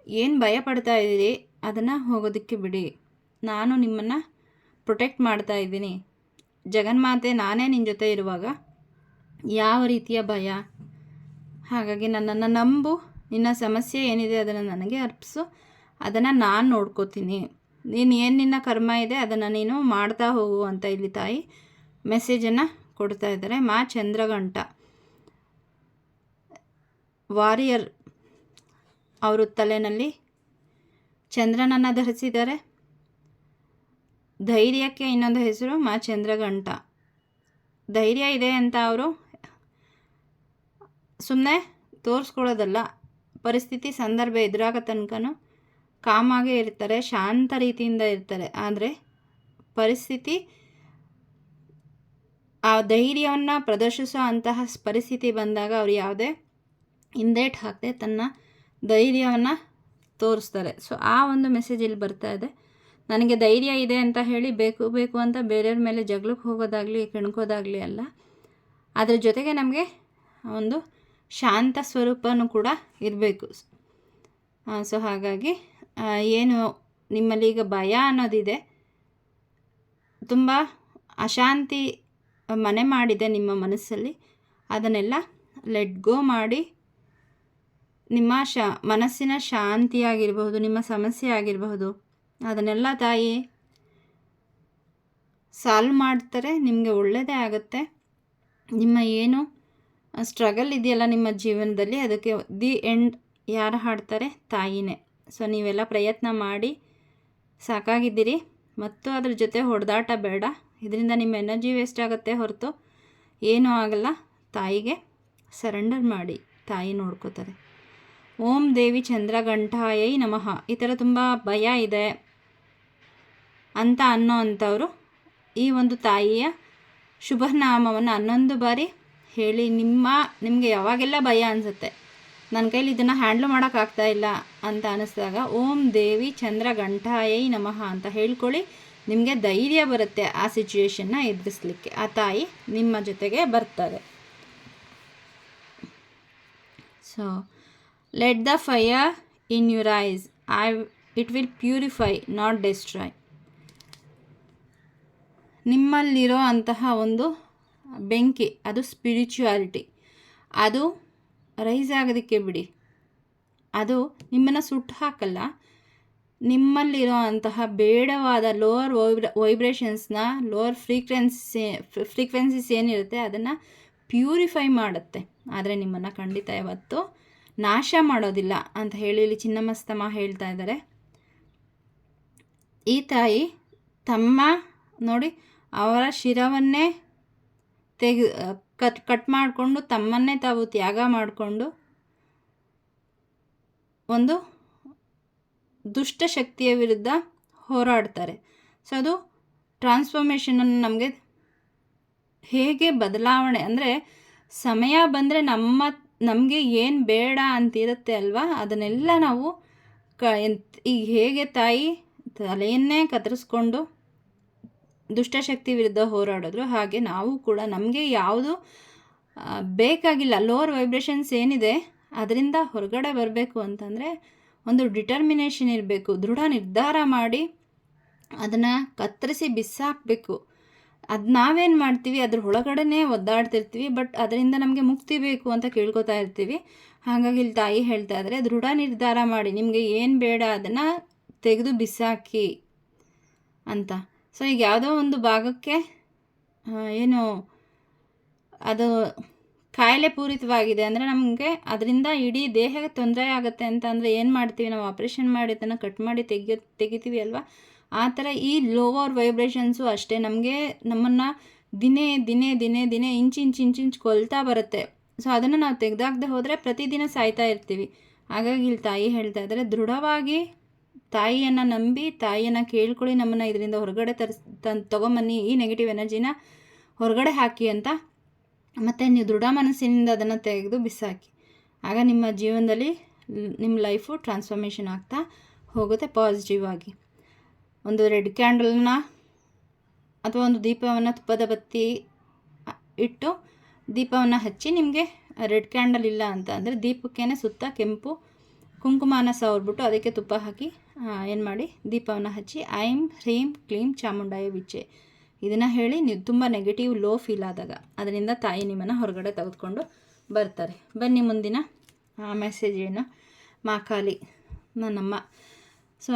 ಏನು ಭಯ ಪಡ್ತಾ ಇದ್ದೀರಿ ಅದನ್ನು ಹೋಗೋದಕ್ಕೆ ಬಿಡಿ. ನಾನು ನಿಮ್ಮನ್ನು ಪ್ರೊಟೆಕ್ಟ್ ಮಾಡ್ತಾ ಇದ್ದೀನಿ. ಜಗನ್ಮಾತೆ ನಾನೇ ನಿನ್ನ ಜೊತೆ ಇರುವಾಗ ಯಾವ ರೀತಿಯ ಭಯ? ಹಾಗಾಗಿ ನನ್ನನ್ನು ನಂಬು. ನಿನ್ನ ಸಮಸ್ಯೆ ಏನಿದೆ ಅದನ್ನು ನನಗೆ ಅರ್ಪಿಸು. ಅದನ್ನು ನಾನು ನೋಡ್ಕೋತೀನಿ. ನಿನ್ನ ಕರ್ಮ ಇದೆ ಅದನ್ನು ನೀನು ಮಾಡ್ತಾ ಹೋಗು ಅಂತ ಇಲ್ಲಿ ತಾಯಿ ಮೆಸೇಜನ್ನು ಕೊಡ್ತಾ ಇದ್ದಾರೆ. ಮಾ ಚಂದ್ರಘಂಟ ವಾರಿಯರ್ ಅವರು ತಲೆಯಲ್ಲಿ ಚಂದ್ರನನ್ನು ಧರಿಸಿದ್ದಾರೆ. ಧೈರ್ಯಕ್ಕೆ ಇನ್ನೊಂದು ಹೆಸರು ಮಾ ಚಂದ್ರಘಂಟ. ಧೈರ್ಯ ಇದೆ ಅಂತ ಅವರು ಸುಮ್ಮನೆ ತೋರಿಸ್ಕೊಳ್ಳೋದಲ್ಲ, ಪರಿಸ್ಥಿತಿ ಸಂದರ್ಭ ಎದುರಾಗ ತನಕನೂ ಕಾಮಾಗೇ ಇರ್ತಾರೆ, ಶಾಂತ ರೀತಿಯಿಂದ ಇರ್ತಾರೆ. ಆದರೆ ಪರಿಸ್ಥಿತಿ ಆ ಧೈರ್ಯವನ್ನು ಪ್ರದರ್ಶಿಸೋ ಅಂತಹ ಪರಿಸ್ಥಿತಿ ಬಂದಾಗ ಅವರು ಯಾವುದೇ ಹಿಂದೇಟು ಹಾಕದೆ ತನ್ನ ಧೈರ್ಯವನ್ನು ತೋರಿಸ್ತಾರೆ. ಸೊ ಆ ಒಂದು ಮೆಸೇಜ್ ಇಲ್ಲಿ ಬರ್ತಾ ಇದೆ. ನನಗೆ ಧೈರ್ಯ ಇದೆ ಅಂತ ಹೇಳಿ ಬೇಕು ಅಂತ ಬೇರೆಯವ್ರ ಮೇಲೆ ಜಗಳಕ್ಕೆ ಹೋಗೋದಾಗಲಿ ಕೆಣ್ಕೋದಾಗಲಿ ಅಲ್ಲ. ಅದ್ರ ಜೊತೆಗೆ ನಮಗೆ ಒಂದು ಶಾಂತ ಸ್ವರೂಪನೂ ಕೂಡ ಇರಬೇಕು. ಸೊ ಹಾಗಾಗಿ ಏನು ನಿಮ್ಮಲ್ಲಿ ಈಗ ಭಯ ಅನ್ನೋದಿದೆ, ತುಂಬ ಅಶಾಂತಿ ಮನೆ ಮಾಡಿದೆ ನಿಮ್ಮ ಮನಸ್ಸಲ್ಲಿ, ಅದನ್ನೆಲ್ಲ ಲೆಟ್ ಗೋ ಮಾಡಿ ನಿಮ್ಮ ಮನಸ್ಸಿನ ಶಾಂತಿಯಾಗಿರಬಹುದು, ನಿಮ್ಮ ಸಮಸ್ಯೆ ಆಗಿರಬಹುದು, ಅದನ್ನೆಲ್ಲ ತಾಯಿ ಸಾಲ್ವ್ ಮಾಡ್ತಾರೆ. ನಿಮಗೆ ಒಳ್ಳೆಯದೇ ಆಗುತ್ತೆ. ನಿಮ್ಮ ಏನು ಸ್ಟ್ರಗಲ್ ಇದೆಯಲ್ಲ ನಿಮ್ಮ ಜೀವನದಲ್ಲಿ, ಅದಕ್ಕೆ ದಿ ಎಂಡ್ ಯಾರು ಹಾಡ್ತಾರೆ? ತಾಯಿನೇ. ಸೊ ನೀವೆಲ್ಲ ಪ್ರಯತ್ನ ಮಾಡಿ ಸಾಕಾಗಿದ್ದೀರಿ ಮತ್ತು ಅದ್ರ ಜೊತೆ ಹೊಡೆದಾಟ ಬೇಡ. ಇದರಿಂದ ನಿಮ್ಮ ಎನರ್ಜಿ ವೇಸ್ಟ್ ಆಗುತ್ತೆ ಹೊರತು ಏನೂ ಆಗಲ್ಲ. ತಾಯಿಗೆ ಸರೆಂಡರ್ ಮಾಡಿ, ತಾಯಿ ನೋಡ್ಕೋತಾರೆ. ಓಂ ದೇವಿ ಚಂದ್ರಘಂಟಾಯೈ ನಮಃ. ಈ ಥರ ತುಂಬ ಭಯ ಇದೆ ಅಂತ ಅನ್ನೋ ಅಂಥವರು ಈ ಒಂದು ತಾಯಿಯ ಶುಭನಾಮವನ್ನು 11 ಬಾರಿ ಹೇಳಿ. ನಿಮಗೆ ಯಾವಾಗೆಲ್ಲ ಭಯ ಅನಿಸುತ್ತೆ, ನನ್ನ ಕೈಲಿ ಇದನ್ನು ಹ್ಯಾಂಡ್ಲ್ ಮಾಡೋಕ್ಕಾಗ್ತಾ ಇಲ್ಲ ಅಂತ ಅನ್ನಿಸ್ದಾಗ ಓಂ ದೇವಿ ಚಂದ್ರಘಂಟಾಯೈ ನಮಃ ಅಂತ ಹೇಳ್ಕೊಳ್ಳಿ. ನಿಮಗೆ ಧೈರ್ಯ ಬರುತ್ತೆ ಆ ಸಿಚುವೇಶನ್ನ ಎದುರಿಸಲಿಕ್ಕೆ. ಆ ತಾಯಿ ನಿಮ್ಮ ಜೊತೆಗೆ ಬರ್ತಾರೆ. So let the fire in your eyes, it will purify not destroy. ನಿಮ್ಮಲ್ಲಿರೋ ಅಂತಹ ಒಂದು ಬೆಂಕಿ, ಅದು ಸ್ಪಿರಿಚುಯಾಲಿಟಿ, ಅದು ರೈಸ್ ಆಗೋದಕ್ಕೆ ಬಿಡಿ. ಅದು ನಿಮ್ಮನ್ನು ಸುಟ್ಟು ಹಾಕಲ್ಲ. ನಿಮ್ಮಲ್ಲಿರೋ ಅಂತಹ ಬೇಡವಾದ ಲೋವರ್ ವೈಬ್ರೇಷನ್ಸ್ನ, ಲೋವರ್ ಫ್ರೀಕ್ವೆನ್ಸೀಸ್ ಏನಿರುತ್ತೆ ಅದನ್ನು ಪ್ಯೂರಿಫೈ ಮಾಡುತ್ತೆ. ಆದರೆ ನಿಮ್ಮನ್ನು ಖಂಡಿತ ಯಾವತ್ತೂ ನಾಶ ಮಾಡೋದಿಲ್ಲ ಅಂತ ಹೇಳಿ ಇಲ್ಲಿ ಚಿನ್ನಮಸ್ತಮ ಹೇಳ್ತಾ ಇದ್ದಾರೆ. ಈ ತಾಯಿ ತಮ್ಮ ನೋಡಿ ಅವರ ಶಿರವನ್ನೇ ಕಟ್ ಮಾಡಿಕೊಂಡು ತಮ್ಮನ್ನೇ ತಾವು ತ್ಯಾಗ ಮಾಡಿಕೊಂಡು ಒಂದು ದುಷ್ಟ ಶಕ್ತಿಯ ವಿರುದ್ಧ ಹೋರಾಡ್ತಾರೆ. ಸೊ ಅದು ಟ್ರಾನ್ಸ್ಫಾರ್ಮೇಷನನ್ನು ನಮಗೆ ಹೇಗೆ ಬದಲಾವಣೆ ಅಂದರೆ ಸಮಯ ಬಂದರೆ ನಮಗೆ ಏನು ಬೇಡ ಅಂತಿರುತ್ತೆ ಅಲ್ವಾ, ಅದನ್ನೆಲ್ಲ ನಾವು ಈಗ ಹೇಗೆ ತಾಯಿ ತಲೆಯನ್ನೇ ಕತ್ತರಿಸ್ಕೊಂಡು ದುಷ್ಟಶಕ್ತಿ ವಿರುದ್ಧ ಹೋರಾಡಿದ್ರು, ಹಾಗೆ ನಾವು ಕೂಡ ನಮಗೆ ಯಾವುದು ಬೇಕಾಗಿಲ್ಲ, ಲೋವರ್ ವೈಬ್ರೇಷನ್ಸ್ ಏನಿದೆ ಅದರಿಂದ ಹೊರಗಡೆ ಬರಬೇಕು ಅಂತಂದರೆ ಒಂದು ಡಿಟರ್ಮಿನೇಷನ್ ಇರಬೇಕು. ದೃಢ ನಿರ್ಧಾರ ಮಾಡಿ ಅದನ್ನು ಕತ್ತರಿಸಿ ಬಿಸಾಕಬೇಕು. ಅದು ನಾವೇನು ಮಾಡ್ತೀವಿ, ಅದ್ರ ಒಳಗಡೆ ಒದ್ದಾಡ್ತಿರ್ತೀವಿ, ಬಟ್ ಅದರಿಂದ ನಮಗೆ ಮುಕ್ತಿ ಬೇಕು ಅಂತ ಕೇಳ್ಕೊತಾ ಇರ್ತೀವಿ. ಹಾಗಾಗಿ ಇಲ್ಲಿ ತಾಯಿ ಹೇಳ್ತಾ ಇದ್ದಾರೆ, ದೃಢ ನಿರ್ಧಾರ ಮಾಡಿ ನಿಮಗೆ ಏನು ಬೇಡ ಅದನ್ನು ತೆಗೆದು ಬಿಸಾಕಿ ಅಂತ. ಸೊ ಈಗ ಯಾವುದೋ ಒಂದು ಭಾಗಕ್ಕೆ ಏನು ಅದು ಕಾಯಿಲೆ ಪೂರಿತವಾಗಿದೆ ಅಂದರೆ ನಮಗೆ ಅದರಿಂದ ಇಡೀ ದೇಹಕ್ಕೆ ತೊಂದರೆ ಆಗುತ್ತೆ ಅಂತ ಅಂದರೆ ಏನು ಮಾಡ್ತೀವಿ, ನಾವು ಆಪ್ರೇಷನ್ ಮಾಡಿ ಅದನ್ನು ಕಟ್ ಮಾಡಿ ತೆಗಿತೀವಿ ಅಲ್ವಾ. ಆ ಥರ ಈ ಲೋವರ್ ವೈಬ್ರೇಷನ್ಸು ಅಷ್ಟೇ ನಮ್ಮನ್ನು ದಿನೇ ದಿನೇ ದಿನೇ ದಿನೇ ಇಂಚು ಕೊಲ್ತಾ ಬರುತ್ತೆ. ಸೊ ಅದನ್ನು ನಾವು ತೆಗೆದಾಕದೆ ಹೋದರೆ ಪ್ರತಿದಿನ ಸಾಯ್ತಾ ಇರ್ತೀವಿ. ಹಾಗಾಗಿ ಇಲ್ಲಿ ತಾಯಿ ಹೇಳ್ತಾ ಇದ್ದಾರೆ, ದೃಢವಾಗಿ ತಾಯಿಯನ್ನು ನಂಬಿ ತಾಯಿಯನ್ನು ಕೇಳ್ಕೊಳ್ಳಿ, ನಮ್ಮನ್ನು ಇದರಿಂದ ಹೊರಗಡೆ ತೊಗೊಂಬನ್ನಿ, ಈ ನೆಗೆಟಿವ್ ಎನರ್ಜಿನ ಹೊರಗಡೆ ಹಾಕಿ ಅಂತ. ಮತ್ತು ನೀವು ದೃಢ ಮನಸ್ಸಿನಿಂದ ಅದನ್ನು ತೆಗೆದು ಬಿಸಾಕಿ. ಆಗ ನಿಮ್ಮ ಜೀವನದಲ್ಲಿ ನಿಮ್ಮ ಲೈಫು ಟ್ರಾನ್ಸ್ಫಾರ್ಮೇಷನ್ ಆಗ್ತಾ ಹೋಗುತ್ತೆ ಪಾಸಿಟಿವ್ ಆಗಿ. ಒಂದು ರೆಡ್ ಕ್ಯಾಂಡಲ್ನ ಅಥವಾ ಒಂದು ದೀಪವನ್ನು, ತುಪ್ಪದ ಬತ್ತಿ ಇಟ್ಟು ದೀಪವನ್ನು ಹಚ್ಚಿ, ನಿಮಗೆ ರೆಡ್ ಕ್ಯಾಂಡಲ್ ಇಲ್ಲ ಅಂತ ಅಂದರೆ ದೀಪಕ್ಕೇ ಸುತ್ತ ಕೆಂಪು ಕುಂಕುಮನ ಸವರ್ಬಿಟ್ಟು ಅದಕ್ಕೆ ತುಪ್ಪ ಹಾಕಿ ಏನು ಮಾಡಿ ದೀಪವನ್ನು ಹಚ್ಚಿ ಐಂ ಹ್ರೀಂ ಕ್ಲೀಂ ಚಾಮುಂಡಾಯ ವಿಚ್ಚೆ ಇದನ್ನು ಹೇಳಿ, ನೀವು ತುಂಬ ನೆಗೆಟಿವ್ ಲೋ ಫೀಲ್ ಆದಾಗ ಅದರಿಂದ ತಾಯಿ ನಿಮ್ಮನ್ನು ಹೊರಗಡೆ ತೆಗೆದುಕೊಂಡು ಬರ್ತಾರೆ. ಬನ್ನಿ ಮುಂದಿನ ಮೆಸೇಜ್ ಏನು. ಮಾಕಾಲಿ ನನ್ನಮ್ಮ. ಸೊ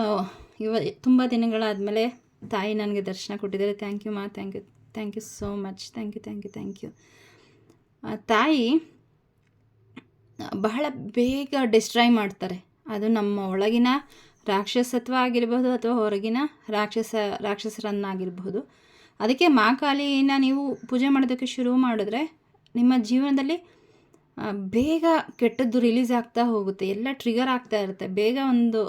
ತುಂಬ ದಿನಗಳಾದಮೇಲೆ ತಾಯಿ ನನಗೆ ದರ್ಶನ ಕೊಟ್ಟಿದ್ದಾರೆ. ಥ್ಯಾಂಕ್ ಯು ಮಾ, thank you so much. Thank you. ತಾಯಿ ಬಹಳ ಬೇಗ ಡಿಸ್ಟ್ರಾಯ್ ಮಾಡ್ತಾರೆ. ಅದು ನಮ್ಮ ಒಳಗಿನ ರಾಕ್ಷಸತ್ವ ಆಗಿರ್ಬೋದು ಅಥವಾ ಹೊರಗಿನ ರಾಕ್ಷಸರನ್ನಾಗಿರ್ಬೋದು. ಅದಕ್ಕೆ ಮಾಕಾಲಿನ ನೀವು ಪೂಜೆ ಮಾಡೋದಕ್ಕೆ ಶುರು ಮಾಡಿದ್ರೆ ನಿಮ್ಮ ಜೀವನದಲ್ಲಿ ಬೇಗ ಕೆಟ್ಟದ್ದು ರಿಲೀಸ್ ಆಗ್ತಾ ಹೋಗುತ್ತೆ, ಎಲ್ಲ ಟ್ರಿಗರ್ ಆಗ್ತಾ ಇರುತ್ತೆ. ಬೇಗ ಒಂದು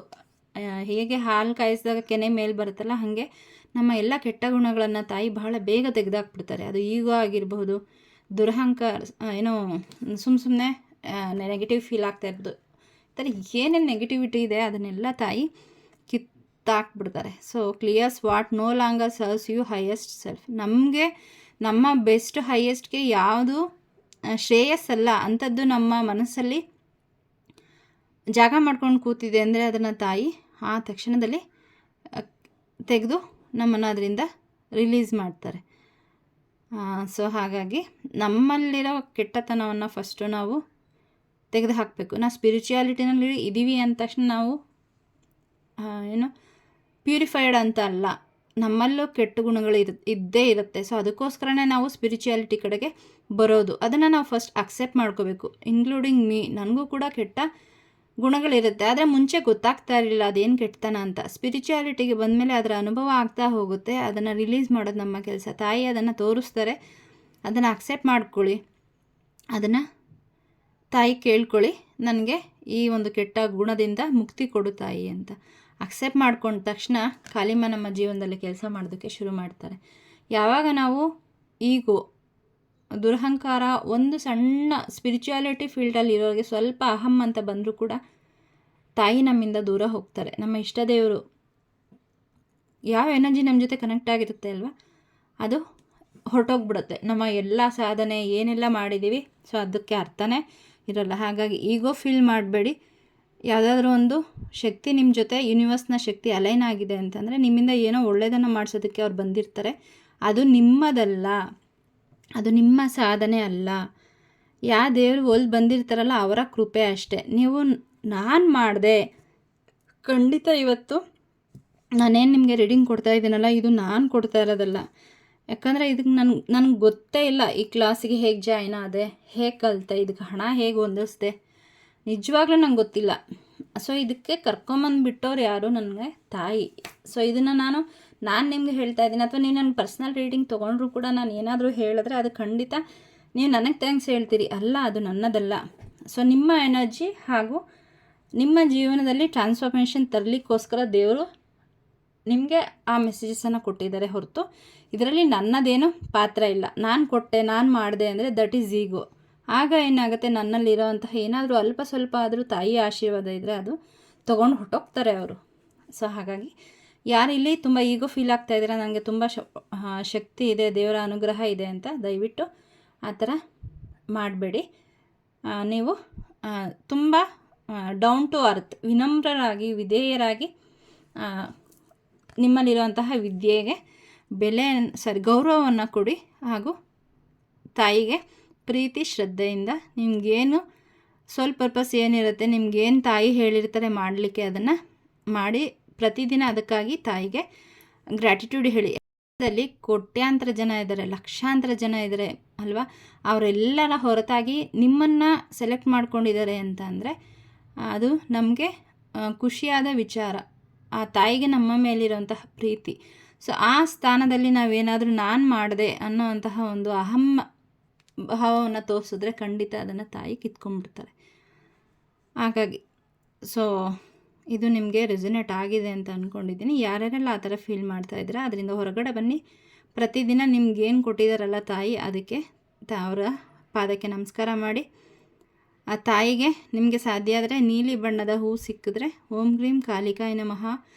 ಹೇಗೆ ಹಾಲು ಕಾಯಿಸಿದಾಗ ಕೆನೆ ಮೇಲೆ ಬರುತ್ತಲ್ಲ, ಹಾಗೆ ನಮ್ಮ ಎಲ್ಲ ಕೆಟ್ಟ ಗುಣಗಳನ್ನು ತಾಯಿ ಬಹಳ ಬೇಗ ತೆಗೆದಾಕ್ಬಿಡ್ತಾರೆ. ಅದು ಈಗೋ ಆಗಿರ್ಬೋದು, ದುರಹಂಕಾರ, ಏನೋ ಸುಮ್ಮನೆ ನೆಗೆಟಿವ್ ಫೀಲ್ ಆಗ್ತಾ ಇರ್ಬೋದು, ಈ ಥರ ಏನೇನು ನೆಗೆಟಿವಿಟಿ ಇದೆ ಅದನ್ನೆಲ್ಲ ತಾಯಿ ಕಿತ್ತಾಕ್ಬಿಡ್ತಾರೆ. So clears what no longer serves you highest self. ನಮಗೆ ನಮ್ಮ ಬೆಸ್ಟ್ ಹೈಯೆಸ್ಟ್ಗೆ ಯಾವುದು ಶ್ರೇಯಸ್ಸಲ್ಲ ಅಂಥದ್ದು ನಮ್ಮ ಮನಸ್ಸಲ್ಲಿ ಜಾಗ ಮಾಡ್ಕೊಂಡು ಕೂತಿದೆ ಅಂದರೆ ಅದನ್ನು ತಾಯಿ ಆ ತಕ್ಷಣದಲ್ಲಿ ತೆಗೆದು ನಮ್ಮನ್ನು ಅದರಿಂದ ರಿಲೀಸ್ ಮಾಡ್ತಾರೆ. ಸೊ ಹಾಗಾಗಿ ನಮ್ಮಲ್ಲಿರೋ ಕೆಟ್ಟತನವನ್ನು ಫಸ್ಟು ನಾವು ತೆಗೆದು ಹಾಕಬೇಕು. ನಾವು ಸ್ಪಿರಿಚುಯಾಲಿಟಿನಲ್ಲಿ ಇದ್ದೀವಿ ಅಂದ ತಕ್ಷಣ ನಾವು ಪ್ಯೂರಿಫೈಡ್ ಅಂತ ಅಲ್ಲ, ನಮ್ಮಲ್ಲೂ ಕೆಟ್ಟ ಗುಣಗಳು ಇದ್ದೇ ಇರುತ್ತೆ. ಸೊ ಅದಕ್ಕೋಸ್ಕರನೇ ನಾವು ಸ್ಪಿರಿಚುಯಾಲಿಟಿ ಕಡೆಗೆ ಬರೋದು. ಅದನ್ನು ನಾವು ಫಸ್ಟ್ ಅಕ್ಸೆಪ್ಟ್ ಮಾಡ್ಕೋಬೇಕು, ಇನ್ಕ್ಲೂಡಿಂಗ್ ಮೀ. ನನಗೂ ಕೂಡ ಕೆಟ್ಟ ಗುಣಗಳಿರುತ್ತೆ, ಆದರೆ ಮುಂಚೆ ಗೊತ್ತಾಗ್ತಾ ಇರಲಿಲ್ಲ ಅದೇನು ಕೆಟ್ಟತನ ಅಂತ. ಸ್ಪಿರಿಚುಯಾಲಿಟಿಗೆ ಬಂದಮೇಲೆ ಅದರ ಅನುಭವ ಆಗ್ತಾ ಹೋಗುತ್ತೆ, ಅದನ್ನು ರಿಲೀಸ್ ಮಾಡೋದು ನಮ್ಮ ಕೆಲಸ. ತಾಯಿ ಅದನ್ನು ತೋರಿಸ್ತಾರೆ, ಅದನ್ನು ಅಕ್ಸೆಪ್ಟ್ ಮಾಡ್ಕೊಳ್ಳಿ, ಅದನ್ನು ತಾಯಿ ಕೇಳ್ಕೊಳ್ಳಿ, ನನಗೆ ಈ ಒಂದು ಕೆಟ್ಟ ಗುಣದಿಂದ ಮುಕ್ತಿ ಕೊಡು ತಾಯಿ ಅಂತ. ಅಕ್ಸೆಪ್ಟ್ ಮಾಡ್ಕೊಂಡ ತಕ್ಷಣ ಕಾಳಿಮ್ಮ ನಮ್ಮ ಜೀವನದಲ್ಲಿ ಕೆಲಸ ಮಾಡೋದಕ್ಕೆ ಶುರು ಮಾಡ್ತಾರೆ. ಯಾವಾಗ ನಾವು ಈಗೋ ದುರಹಂಕಾರ, ಒಂದು ಸಣ್ಣ ಸ್ಪಿರಿಚುಯಾಲಿಟಿ ಫೀಲ್ಡಲ್ಲಿ ಇರೋರಿಗೆ ಸ್ವಲ್ಪ ಅಹಂ ಅಂತ ಬಂದರೂ ಕೂಡ ತಾಯಿ ನಮ್ಮಿಂದ ದೂರ ಹೋಗ್ತಾರೆ. ನಮ್ಮ ಇಷ್ಟ ದೇವರು ಯಾವ ಎನರ್ಜಿ ನಮ್ಮ ಜೊತೆ ಕನೆಕ್ಟ್ ಆಗಿರುತ್ತೆ ಅಲ್ವಾ, ಅದು ಹೊರಟೋಗ್ಬಿಡುತ್ತೆ. ನಮ್ಮ ಎಲ್ಲ ಸಾಧನೆ ಏನೆಲ್ಲ ಮಾಡಿದ್ದೀವಿ, ಸೊ ಅದಕ್ಕೆ ಅರ್ಥನೇ ಇರೋಲ್ಲ. ಹಾಗಾಗಿ ಈಗೋ ಫೀಲ್ ಮಾಡಬೇಡಿ. ಯಾವುದಾದ್ರೂ ಒಂದು ಶಕ್ತಿ ನಿಮ್ಮ ಜೊತೆ, ಯೂನಿವರ್ಸ್ನ ಶಕ್ತಿ ಅಲೈನ್ ಆಗಿದೆ ಅಂತಂದರೆ ನಿಮ್ಮಿಂದ ಏನೋ ಒಳ್ಳೆಯದನ್ನು ಮಾಡಿಸೋದಕ್ಕೆ ಅವ್ರು ಬಂದಿರ್ತಾರೆ. ಅದು ನಿಮ್ಮದಲ್ಲ, ಅದು ನಿಮ್ಮ ಸಾಧನೆ ಅಲ್ಲ. ಯಾವ ದೇವರು ಒಲ್ ಬಂದಿರ್ತಾರಲ್ಲ ಅವರ ಕೃಪೆ ಅಷ್ಟೇ. ನೀವು ನಾನು ಮಾಡಿದೆ, ಖಂಡಿತ ಇವತ್ತು ನಾನೇನು ನಿಮಗೆ ರೀಡಿಂಗ್ ಕೊಡ್ತಾ ಇದ್ದೀನಲ್ಲ, ಇದು ನಾನು ಕೊಡ್ತಾ ಇರೋದಲ್ಲ. ಯಾಕಂದರೆ ಇದಕ್ಕೆ ನನಗೆ ಗೊತ್ತೇ ಇಲ್ಲ ಈ ಕ್ಲಾಸಿಗೆ ಹೇಗೆ ಜಾಯ್ನ್ ಆದೆ, ಹೇಗೆ ಕಲಿತೆ, ಇದಕ್ಕೆ ಹಣ ಹೇಗೆ ಹೊಂದಿಸ್ದೆ, ನಿಜವಾಗ್ಲೂ ನಂಗೆ ಗೊತ್ತಿಲ್ಲ. ಸೊ ಇದಕ್ಕೆ ಕರ್ಕೊಂಬಂದುಬಿಟ್ಟವ್ರು ಯಾರು, ನನಗೆ ತಾಯಿ. ಸೊ ಇದನ್ನು ನಾನು ನಿಮಗೆ ಹೇಳ್ತಾ ಇದ್ದೀನಿ, ಅಥವಾ ನೀವು ನನ್ನ ಪರ್ಸ್ನಲ್ ರೀಡಿಂಗ್ ತೊಗೊಂಡ್ರು ಕೂಡ ನಾನು ಏನಾದರೂ ಹೇಳಿದ್ರೆ ಅದು ಖಂಡಿತ ನೀವು ನನಗೆ ಥ್ಯಾಂಕ್ಸ್ ಹೇಳ್ತೀರಿ, ಅಲ್ಲ ಅದು ನನ್ನದಲ್ಲ. ಸೊ ನಿಮ್ಮ ಎನರ್ಜಿ ಹಾಗೂ ನಿಮ್ಮ ಜೀವನದಲ್ಲಿ ಟ್ರಾನ್ಸ್ಫಾರ್ಮೇಷನ್ ತರಲಿಕ್ಕೋಸ್ಕರ ದೇವರು ನಿಮಗೆ ಆ ಮೆಸೇಜಸನ್ನು ಕೊಟ್ಟಿದ್ದಾರೆ ಹೊರತು ಇದರಲ್ಲಿ ನನ್ನದೇನು ಪಾತ್ರ ಇಲ್ಲ. ನಾನು ಕೊಟ್ಟೆ, ನಾನು ಮಾಡಿದೆ ಅಂದರೆ ದಟ್ ಈಸ್ ಈಗೋ. ಆಗ ಏನಾಗುತ್ತೆ, ನನ್ನಲ್ಲಿರೋವಂತಹ ಏನಾದರೂ ಅಲ್ಪ ಸ್ವಲ್ಪ ಆದರೂ ತಾಯಿ ಆಶೀರ್ವಾದ ಇದ್ದರೆ ಅದು ತೊಗೊಂಡು ಹೊಟ್ಟೋಗ್ತಾರೆ ಅವರು. ಸೊ ಹಾಗಾಗಿ ಯಾರು ಇಲ್ಲಿ ತುಂಬ ಈಗೋ ಫೀಲ್ ಆಗ್ತಾ ಇದ್ದೀರಾ, ನನಗೆ ತುಂಬ ಶಕ್ತಿ ಇದೆ, ದೇವರ ಅನುಗ್ರಹ ಇದೆ ಅಂತ, ದಯವಿಟ್ಟು ಆ ಥರ ಮಾಡಬೇಡಿ. ನೀವು ತುಂಬ ಡೌನ್ ಟು ಅರ್ತ್, ವಿನಮ್ರರಾಗಿ, ವಿಧೇಯರಾಗಿ ನಿಮ್ಮಲ್ಲಿರುವಂತಹ ವಿದ್ಯೆಗೆ ಗೌರವವನ್ನು ಕೊಡಿ. ಹಾಗೂ ತಾಯಿಗೆ ಪ್ರೀತಿ ಶ್ರದ್ಧೆಯಿಂದ ನಿಮಗೇನು ಸೋಲ್ ಪರ್ಪಸ್ ಏನಿರುತ್ತೆ, ನಿಮಗೇನು ತಾಯಿ ಹೇಳಿರ್ತಾರೆ ಮಾಡಲಿಕ್ಕೆ ಅದನ್ನು ಮಾಡಿ ಪ್ರತಿದಿನ ಅದಕ್ಕಾಗಿ ತಾಯಿಗೆ ಗ್ರ್ಯಾಟಿಟ್ಯೂಡ್ ಹೇಳಿ. ಅದರಲ್ಲಿ ಕೋಟ್ಯಾಂತರ ಜನ ಇದ್ದಾರೆ, ಲಕ್ಷಾಂತರ ಜನ ಇದ್ದಾರೆ ಅಲ್ವಾ, ಅವರೆಲ್ಲರ ಹೊರತಾಗಿ ನಿಮ್ಮನ್ನು ಸೆಲೆಕ್ಟ್ ಮಾಡ್ಕೊಂಡಿದ್ದಾರೆ ಅಂತ ಅಂದರೆ ಅದು ನಮಗೆ ಖುಷಿಯಾದ ವಿಚಾರ. ಆ ತಾಯಿಗೆ ನಮ್ಮ ಮೇಲಿರುವಂತಹ ಪ್ರೀತಿ. ಸೊ ಆ ಸ್ಥಾನದಲ್ಲಿ ನಾವೇನಾದರೂ ನಾನು ಮಾಡಿದೆ ಅನ್ನೋವಂತಹ ಒಂದು ಅಹಂ ಭಾವವನ್ನು ತೋರಿಸಿದ್ರೆ ಖಂಡಿತ ಅದನ್ನು ತಾಯಿ ಕಿತ್ಕೊಂಡ್ಬಿಡ್ತಾರೆ. ಹಾಗಾಗಿ ಸೊ ಇದು ನಿಮಗೆ ರೆಸೊನೇಟ್ ಆಗಿದೆ ಅಂತ ಅಂದ್ಕೊಂಡಿದ್ದೀನಿ. ಯಾರ್ಯಾರೆಲ್ಲ ಆ ಥರ ಫೀಲ್ ಮಾಡ್ತಾಯಿದ್ದೀರಾ ಅದರಿಂದ ಹೊರಗಡೆ ಬನ್ನಿ. ಪ್ರತಿದಿನ ನಿಮ್ಗೇನು ಕೊಟ್ಟಿದ್ದಾರಲ್ಲ ತಾಯಿ, ಅದಕ್ಕೆ ಅವರ ಪಾದಕ್ಕೆ ನಮಸ್ಕಾರ ಮಾಡಿ. ಆ ತಾಯಿಗೆ ನಿಮಗೆ ಸಾಧ್ಯ ಆದರೆ ನೀಲಿ ಬಣ್ಣದ ಹೂ ಸಿಕ್ಕಿದ್ರೆ ಓಂ ಕ್ರೀಂ ಕಾಲಿಕಾಯ ನಮಃ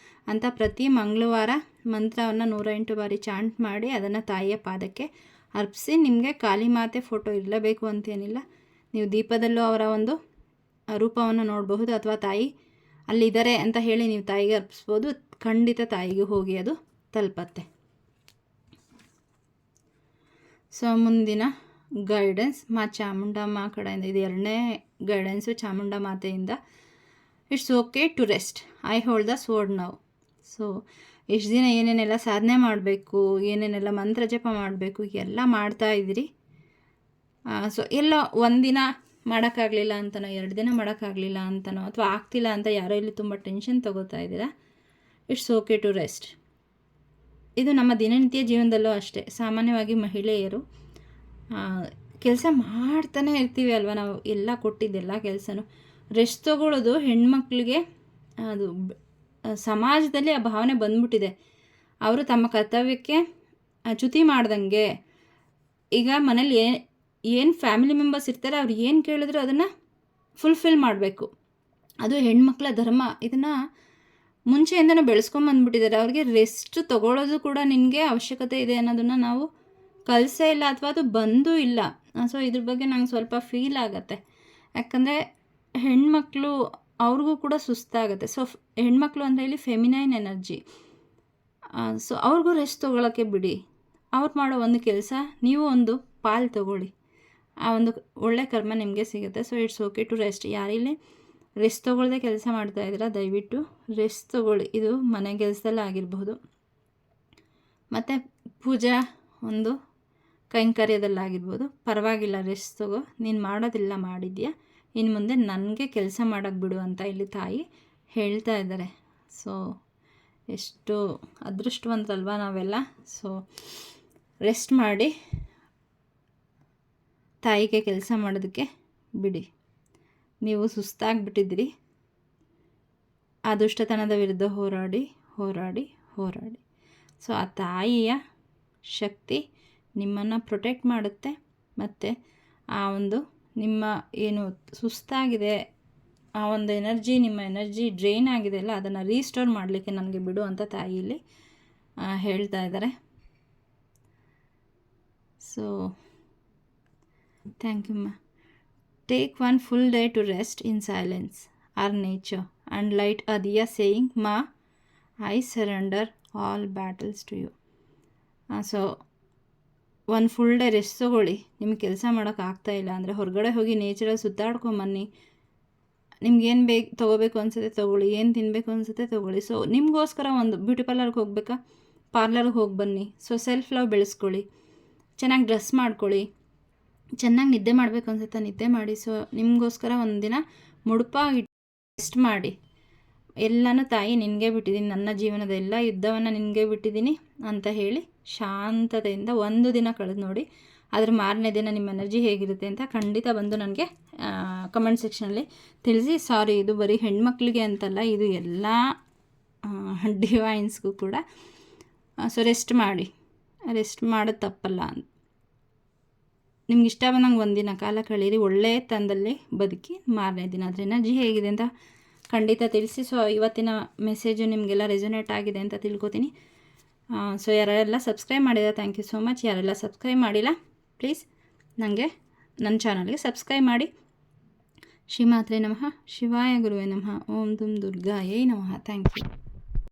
ಅಂತ ಪ್ರತಿ ಮಂಗಳವಾರ ಮಂತ್ರವನ್ನು 108 ಬಾರಿ ಚಾಂಟ್ ಮಾಡಿ ಅದನ್ನು ತಾಯಿಯ ಪಾದಕ್ಕೆ ಅರ್ಪಿಸಿ. ನಿಮಗೆ ಕಾಳಿ ಮಾತೆ ಫೋಟೋ ಇರಲೇಬೇಕು ಅಂತೇನಿಲ್ಲ, ನೀವು ದೀಪದಲ್ಲೂ ಅವರ ಒಂದು ರೂಪವನ್ನು ನೋಡಬಹುದು, ಅಥವಾ ತಾಯಿ ಅಲ್ಲಿದ್ದಾರೆ ಅಂತ ಹೇಳಿ ನೀವು ತಾಯಿಗೆ ಅರ್ಪಿಸ್ಬೋದು. ಖಂಡಿತ ತಾಯಿಗೆ ಹೋಗಿ ಅದು ತಲುಪತ್ತೆ. ಸೊ ಮುಂದಿನ ಗೈಡೆನ್ಸ್ ಚಾಮುಂಡಮ್ಮ ಕಡೆಯಿಂದ, ಇದು 2ನೇ ಗೈಡೆನ್ಸು ಚಾಮುಂಡ ಮಾತೆಯಿಂದ. It's okay to rest, I hold the sword now. So ಇಷ್ಟು ದಿನ ಏನೇನೆಲ್ಲ ಸಾಧನೆ ಮಾಡಬೇಕು, ಏನೇನೆಲ್ಲ ಮಂತ್ರ ಜಪ ಮಾಡಬೇಕು ಎಲ್ಲ ಮಾಡ್ತಾಯಿದ್ದೀರಿ. ಸೊ ಎಲ್ಲ ಒಂದಿನ ಮಾಡೋಕ್ಕಾಗಲಿಲ್ಲ ಅಂತನೋ, 2 ದಿನ ಮಾಡೋಕ್ಕಾಗಲಿಲ್ಲ ಅಂತನೋ, ಅಥವಾ ಆಗ್ತಿಲ್ಲ ಅಂತ ಯಾರೋ ಇಲ್ಲಿ ತುಂಬ ಟೆನ್ಷನ್ ತೊಗೋತಾ ಇದ್ದೀರಾ. It's okay to rest. ಇದು ನಮ್ಮ ದಿನನಿತ್ಯ ಜೀವನದಲ್ಲೂ ಅಷ್ಟೇ. ಸಾಮಾನ್ಯವಾಗಿ ಮಹಿಳೆಯರು ಕೆಲಸ ಮಾಡ್ತಾನೆ ಇರ್ತೀವಿ ಅಲ್ವಾ, ನಾವು ಎಲ್ಲ ಕೊಟ್ಟಿದ್ದೆಲ್ಲ ಕೆಲಸನೂ. ರೆಸ್ಟ್ ತೊಗೊಳ್ಳೋದು ಹೆಣ್ಮಕ್ಳಿಗೆ ಅದು ಸಮಾಜದಲ್ಲಿ ಆ ಭಾವನೆ ಬಂದ್ಬಿಟ್ಟಿದೆ. ಅವರು ತಮ್ಮ ಕರ್ತವ್ಯಕ್ಕೆ ಚ್ಯುತಿ ಮಾಡ್ದಂಗೆ, ಈಗ ಮನೇಲಿ ಏನು ಫ್ಯಾಮಿಲಿ ಮೆಂಬರ್ಸ್ ಇರ್ತಾರೆ ಅವ್ರು ಏನು ಕೇಳಿದ್ರು ಅದನ್ನು ಫುಲ್ಫಿಲ್ ಮಾಡಬೇಕು, ಅದು ಹೆಣ್ಮಕ್ಳ ಧರ್ಮ. ಇದನ್ನು ಮುಂಚೆಯಿಂದನೂ ಬೆಳೆಸ್ಕೊಂಬಂದ್ಬಿಟ್ಟಿದ್ದಾರೆ. ಅವ್ರಿಗೆ ರೆಸ್ಟ್ ತೊಗೊಳ್ಳೋದು ಕೂಡ ನಿನಗೆ ಅವಶ್ಯಕತೆ ಇದೆ ಅನ್ನೋದನ್ನು ನಾವು ಕಲಿಸೇ ಇಲ್ಲ, ಅಥವಾ ಅದು ಬಂದೂ ಇಲ್ಲ. ಸೊ ಇದ್ರ ಬಗ್ಗೆ ನಂಗೆ ಸ್ವಲ್ಪ ಫೀಲ್ ಆಗುತ್ತೆ. ಯಾಕಂದರೆ ಹೆಣ್ಮಕ್ಳು ಅವ್ರಿಗೂ ಕೂಡ ಸುಸ್ತಾಗುತ್ತೆ. ಸೊ ಹೆಣ್ಮಕ್ಳು ಅಂದರೆ ಇಲ್ಲಿ ಫೆಮಿನೈನ್ ಎನರ್ಜಿ. ಸೊ ಅವ್ರಿಗೂ ರೆಸ್ಟ್ ತೊಗೊಳಕ್ಕೆ ಬಿಡಿ. ಅವ್ರು ಮಾಡೋ ಒಂದು ಕೆಲಸ ನೀವು ಒಂದು ಪಾಲು ತೊಗೊಳ್ಳಿ, ಆ ಒಂದು ಒಳ್ಳೆ ಕರ್ಮ ನಿಮಗೆ ಸಿಗುತ್ತೆ. So it's okay to rest. ಯಾರಿಲ್ಲಿ ರೆಸ್ಟ್ ತೊಗೊಳ್ಳದೆ ಕೆಲಸ ಮಾಡ್ತಾಯಿದ್ದೀರಾ ದಯವಿಟ್ಟು ರೆಸ್ಟ್ ತೊಗೊಳ್ಳಿ. ಇದು ಮನೆ ಕೆಲಸದಲ್ಲೇ ಆಗಿರಬಹುದು, ಮತ್ತು ಪೂಜಾ ಒಂದು ಕೈಂಕರ್ಯದಲ್ಲಾಗಿರ್ಬೋದು. ಪರವಾಗಿಲ್ಲ, ರೆಸ್ಟ್ ತೊಗೋ, ನೀನು ಮಾಡೋದಿಲ್ಲ ಮಾಡಿದ್ಯಾ, ಇನ್ನು ಮುಂದೆ ನನಗೆ ಕೆಲಸ ಮಾಡೋಕ್ಕೆ ಬಿಡು ಅಂತ ಇಲ್ಲಿ ತಾಯಿ ಹೇಳ್ತಾ ಇದ್ದಾರೆ. ಸೊ ಎಷ್ಟು ಅದೃಷ್ಟವಂತರಲ್ವಾ ನಾವೆಲ್ಲ. ಸೊ ರೆಸ್ಟ್ ಮಾಡಿ ತಾಯಿಗೆ ಕೆಲಸ ಮಾಡೋದಕ್ಕೆ ಬಿಡಿ. ನೀವು ಸುಸ್ತಾಗಿಬಿಟ್ಟಿದ್ದೀರಿ. ಆ ದುಷ್ಟತನದ ವಿರುದ್ಧ ಹೋರಾಡಿ ಹೋರಾಡಿ ಹೋರಾಡಿ. ಸೊ ಆ ತಾಯಿಯ ಶಕ್ತಿ ನಿಮ್ಮನ್ನು ಪ್ರೊಟೆಕ್ಟ್ ಮಾಡುತ್ತೆ. ಮತ್ತು ಆ ಒಂದು ನಿಮ್ಮ ಏನು ಸುಸ್ತಾಗಿದೆ, ಆ ಒಂದು ಎನರ್ಜಿ, ನಿಮ್ಮ ಎನರ್ಜಿ ಡ್ರೈನ್ ಆಗಿದೆ ಅಲ್ಲ, ಅದನ್ನು ರೀಸ್ಟೋರ್ ಮಾಡಲಿಕ್ಕೆ ನನಗೆ ಬಿಡು ಅಂತ ತಾಯಿಯಲ್ಲಿ ಹೇಳ್ತಾ ಇದ್ದಾರೆ. ಸೊ ಥ್ಯಾಂಕ್ ಯು ಮಾ. Take 1 full day to rest in silence or nature and light a diya saying, Ma, I surrender all battles to you. So 1 full day rest ತೊಗೊಳ್ಳಿ. ನಿಮ್ಗೆ ಕೆಲಸ ಮಾಡೋಕ್ಕಾಗ್ತಾಯಿಲ್ಲ ಅಂದರೆ ಹೊರಗಡೆ ಹೋಗಿ ನೇಚರಲ್ಲಿ ಸುತ್ತಾಡ್ಕೊಂಬನ್ನಿ. ನಿಮ್ಗೇನು ತೊಗೋಬೇಕು ಅನಿಸುತ್ತೆ ತೊಗೊಳ್ಳಿ, ಏನು ತಿನ್ನಬೇಕು ಅನಿಸುತ್ತೆ ತೊಗೊಳ್ಳಿ. ಸೊ ನಿಮಗೋಸ್ಕರ ಒಂದು ಬ್ಯೂಟಿ ಪಾರ್ಲರ್ಗೆ ಹೋಗ್ಬೇಕಾ, ಪಾರ್ಲರ್ಗೆ ಹೋಗಿ ಬನ್ನಿ. ಸೊ ಸೆಲ್ಫ್ ಲವ್ ಬೆಳೆಸ್ಕೊಳ್ಳಿ, ಚೆನ್ನಾಗಿ ಡ್ರೆಸ್ ಮಾಡ್ಕೊಳ್ಳಿ, ಚೆನ್ನಾಗಿ ನಿದ್ದೆ ಮಾಡಬೇಕು ಅನ್ಸುತ್ತೆ ನಿದ್ದೆ ಮಾಡಿ. ಸೊ ನಿಮಗೋಸ್ಕರ ಒಂದು ದಿನ ಮುಡುಪಾಗಿ ರೆಸ್ಟ್ ಮಾಡಿ. ಎಲ್ಲನೂ ತಾಯಿ ನಿನಗೆ ಬಿಟ್ಟಿದ್ದೀನಿ, ನನ್ನ ಜೀವನದ ಎಲ್ಲ ಯುದ್ಧವನ್ನು ನಿನಗೆ ಬಿಟ್ಟಿದ್ದೀನಿ ಅಂತ ಹೇಳಿ ಶಾಂತತೆಯಿಂದ ಒಂದು ದಿನ ಕಳೆದು ನೋಡಿ. ಅದ್ರ ಮಾರನೇ ದಿನ ನಿಮ್ಮ ಎನರ್ಜಿ ಹೇಗಿರುತ್ತೆ ಅಂತ ಖಂಡಿತ ಬಂದು ನನಗೆ ಕಮೆಂಟ್ ಸೆಕ್ಷನಲ್ಲಿ ತಿಳಿಸಿ. ಸಾರಿ, ಇದು ಬರೀ ಹೆಣ್ಮಕ್ಳಿಗೆ ಅಂತಲ್ಲ, ಇದು ಎಲ್ಲ ಡಿವೈನ್ಸ್ಗೂ ಕೂಡ. ಸೊ ರೆಸ್ಟ್ ಮಾಡಿ, ರೆಸ್ಟ್ ಮಾಡೋದು ತಪ್ಪಲ್ಲ. ನಿಮ್ಗೆ ಇಷ್ಟ ಬಂದಂಗೆ ಒಂದಿನ ಕಾಲ ಕಳೀರಿ, ಒಳ್ಳೆಯ ತಂದಲ್ಲಿ ಬದುಕಿ. ಮಾರನೇ ದಿನ ಅದ್ರ ಎನರ್ಜಿ ಹೇಗಿದೆ ಅಂತ ಖಂಡಿತ ತಿಳಿಸಿ. ಸೊ ಇವತ್ತಿನ ಮೆಸೇಜು ನಿಮಗೆಲ್ಲ ರೆಸೊನೇಟ್ ಆಗಿದೆ ಅಂತ ತಿಳ್ಕೊತೀನಿ. ಸೊ ಯಾರೆಲ್ಲ ಸಬ್ಸ್ಕ್ರೈಬ್ ಮಾಡಿದ್ರೆ ಥ್ಯಾಂಕ್ ಯು ಸೋ ಮಚ್. ಯಾರೆಲ್ಲ ಸಬ್ಸ್ಕ್ರೈಬ್ ಮಾಡಿಲ್ಲ ಪ್ಲೀಸ್ ನನ್ನ ಚಾನಲ್ಗೆ ಸಬ್ಸ್ಕ್ರೈಬ್ ಮಾಡಿ. ಶ್ರೀಮಾತ್ರೆ ನಮಃ, ಶಿವಾಯ ಗುರುವೇ ನಮಃ, ಓಂ ದುಂ ದುರ್ಗಾಯೈ ನಮಃ. Thank you.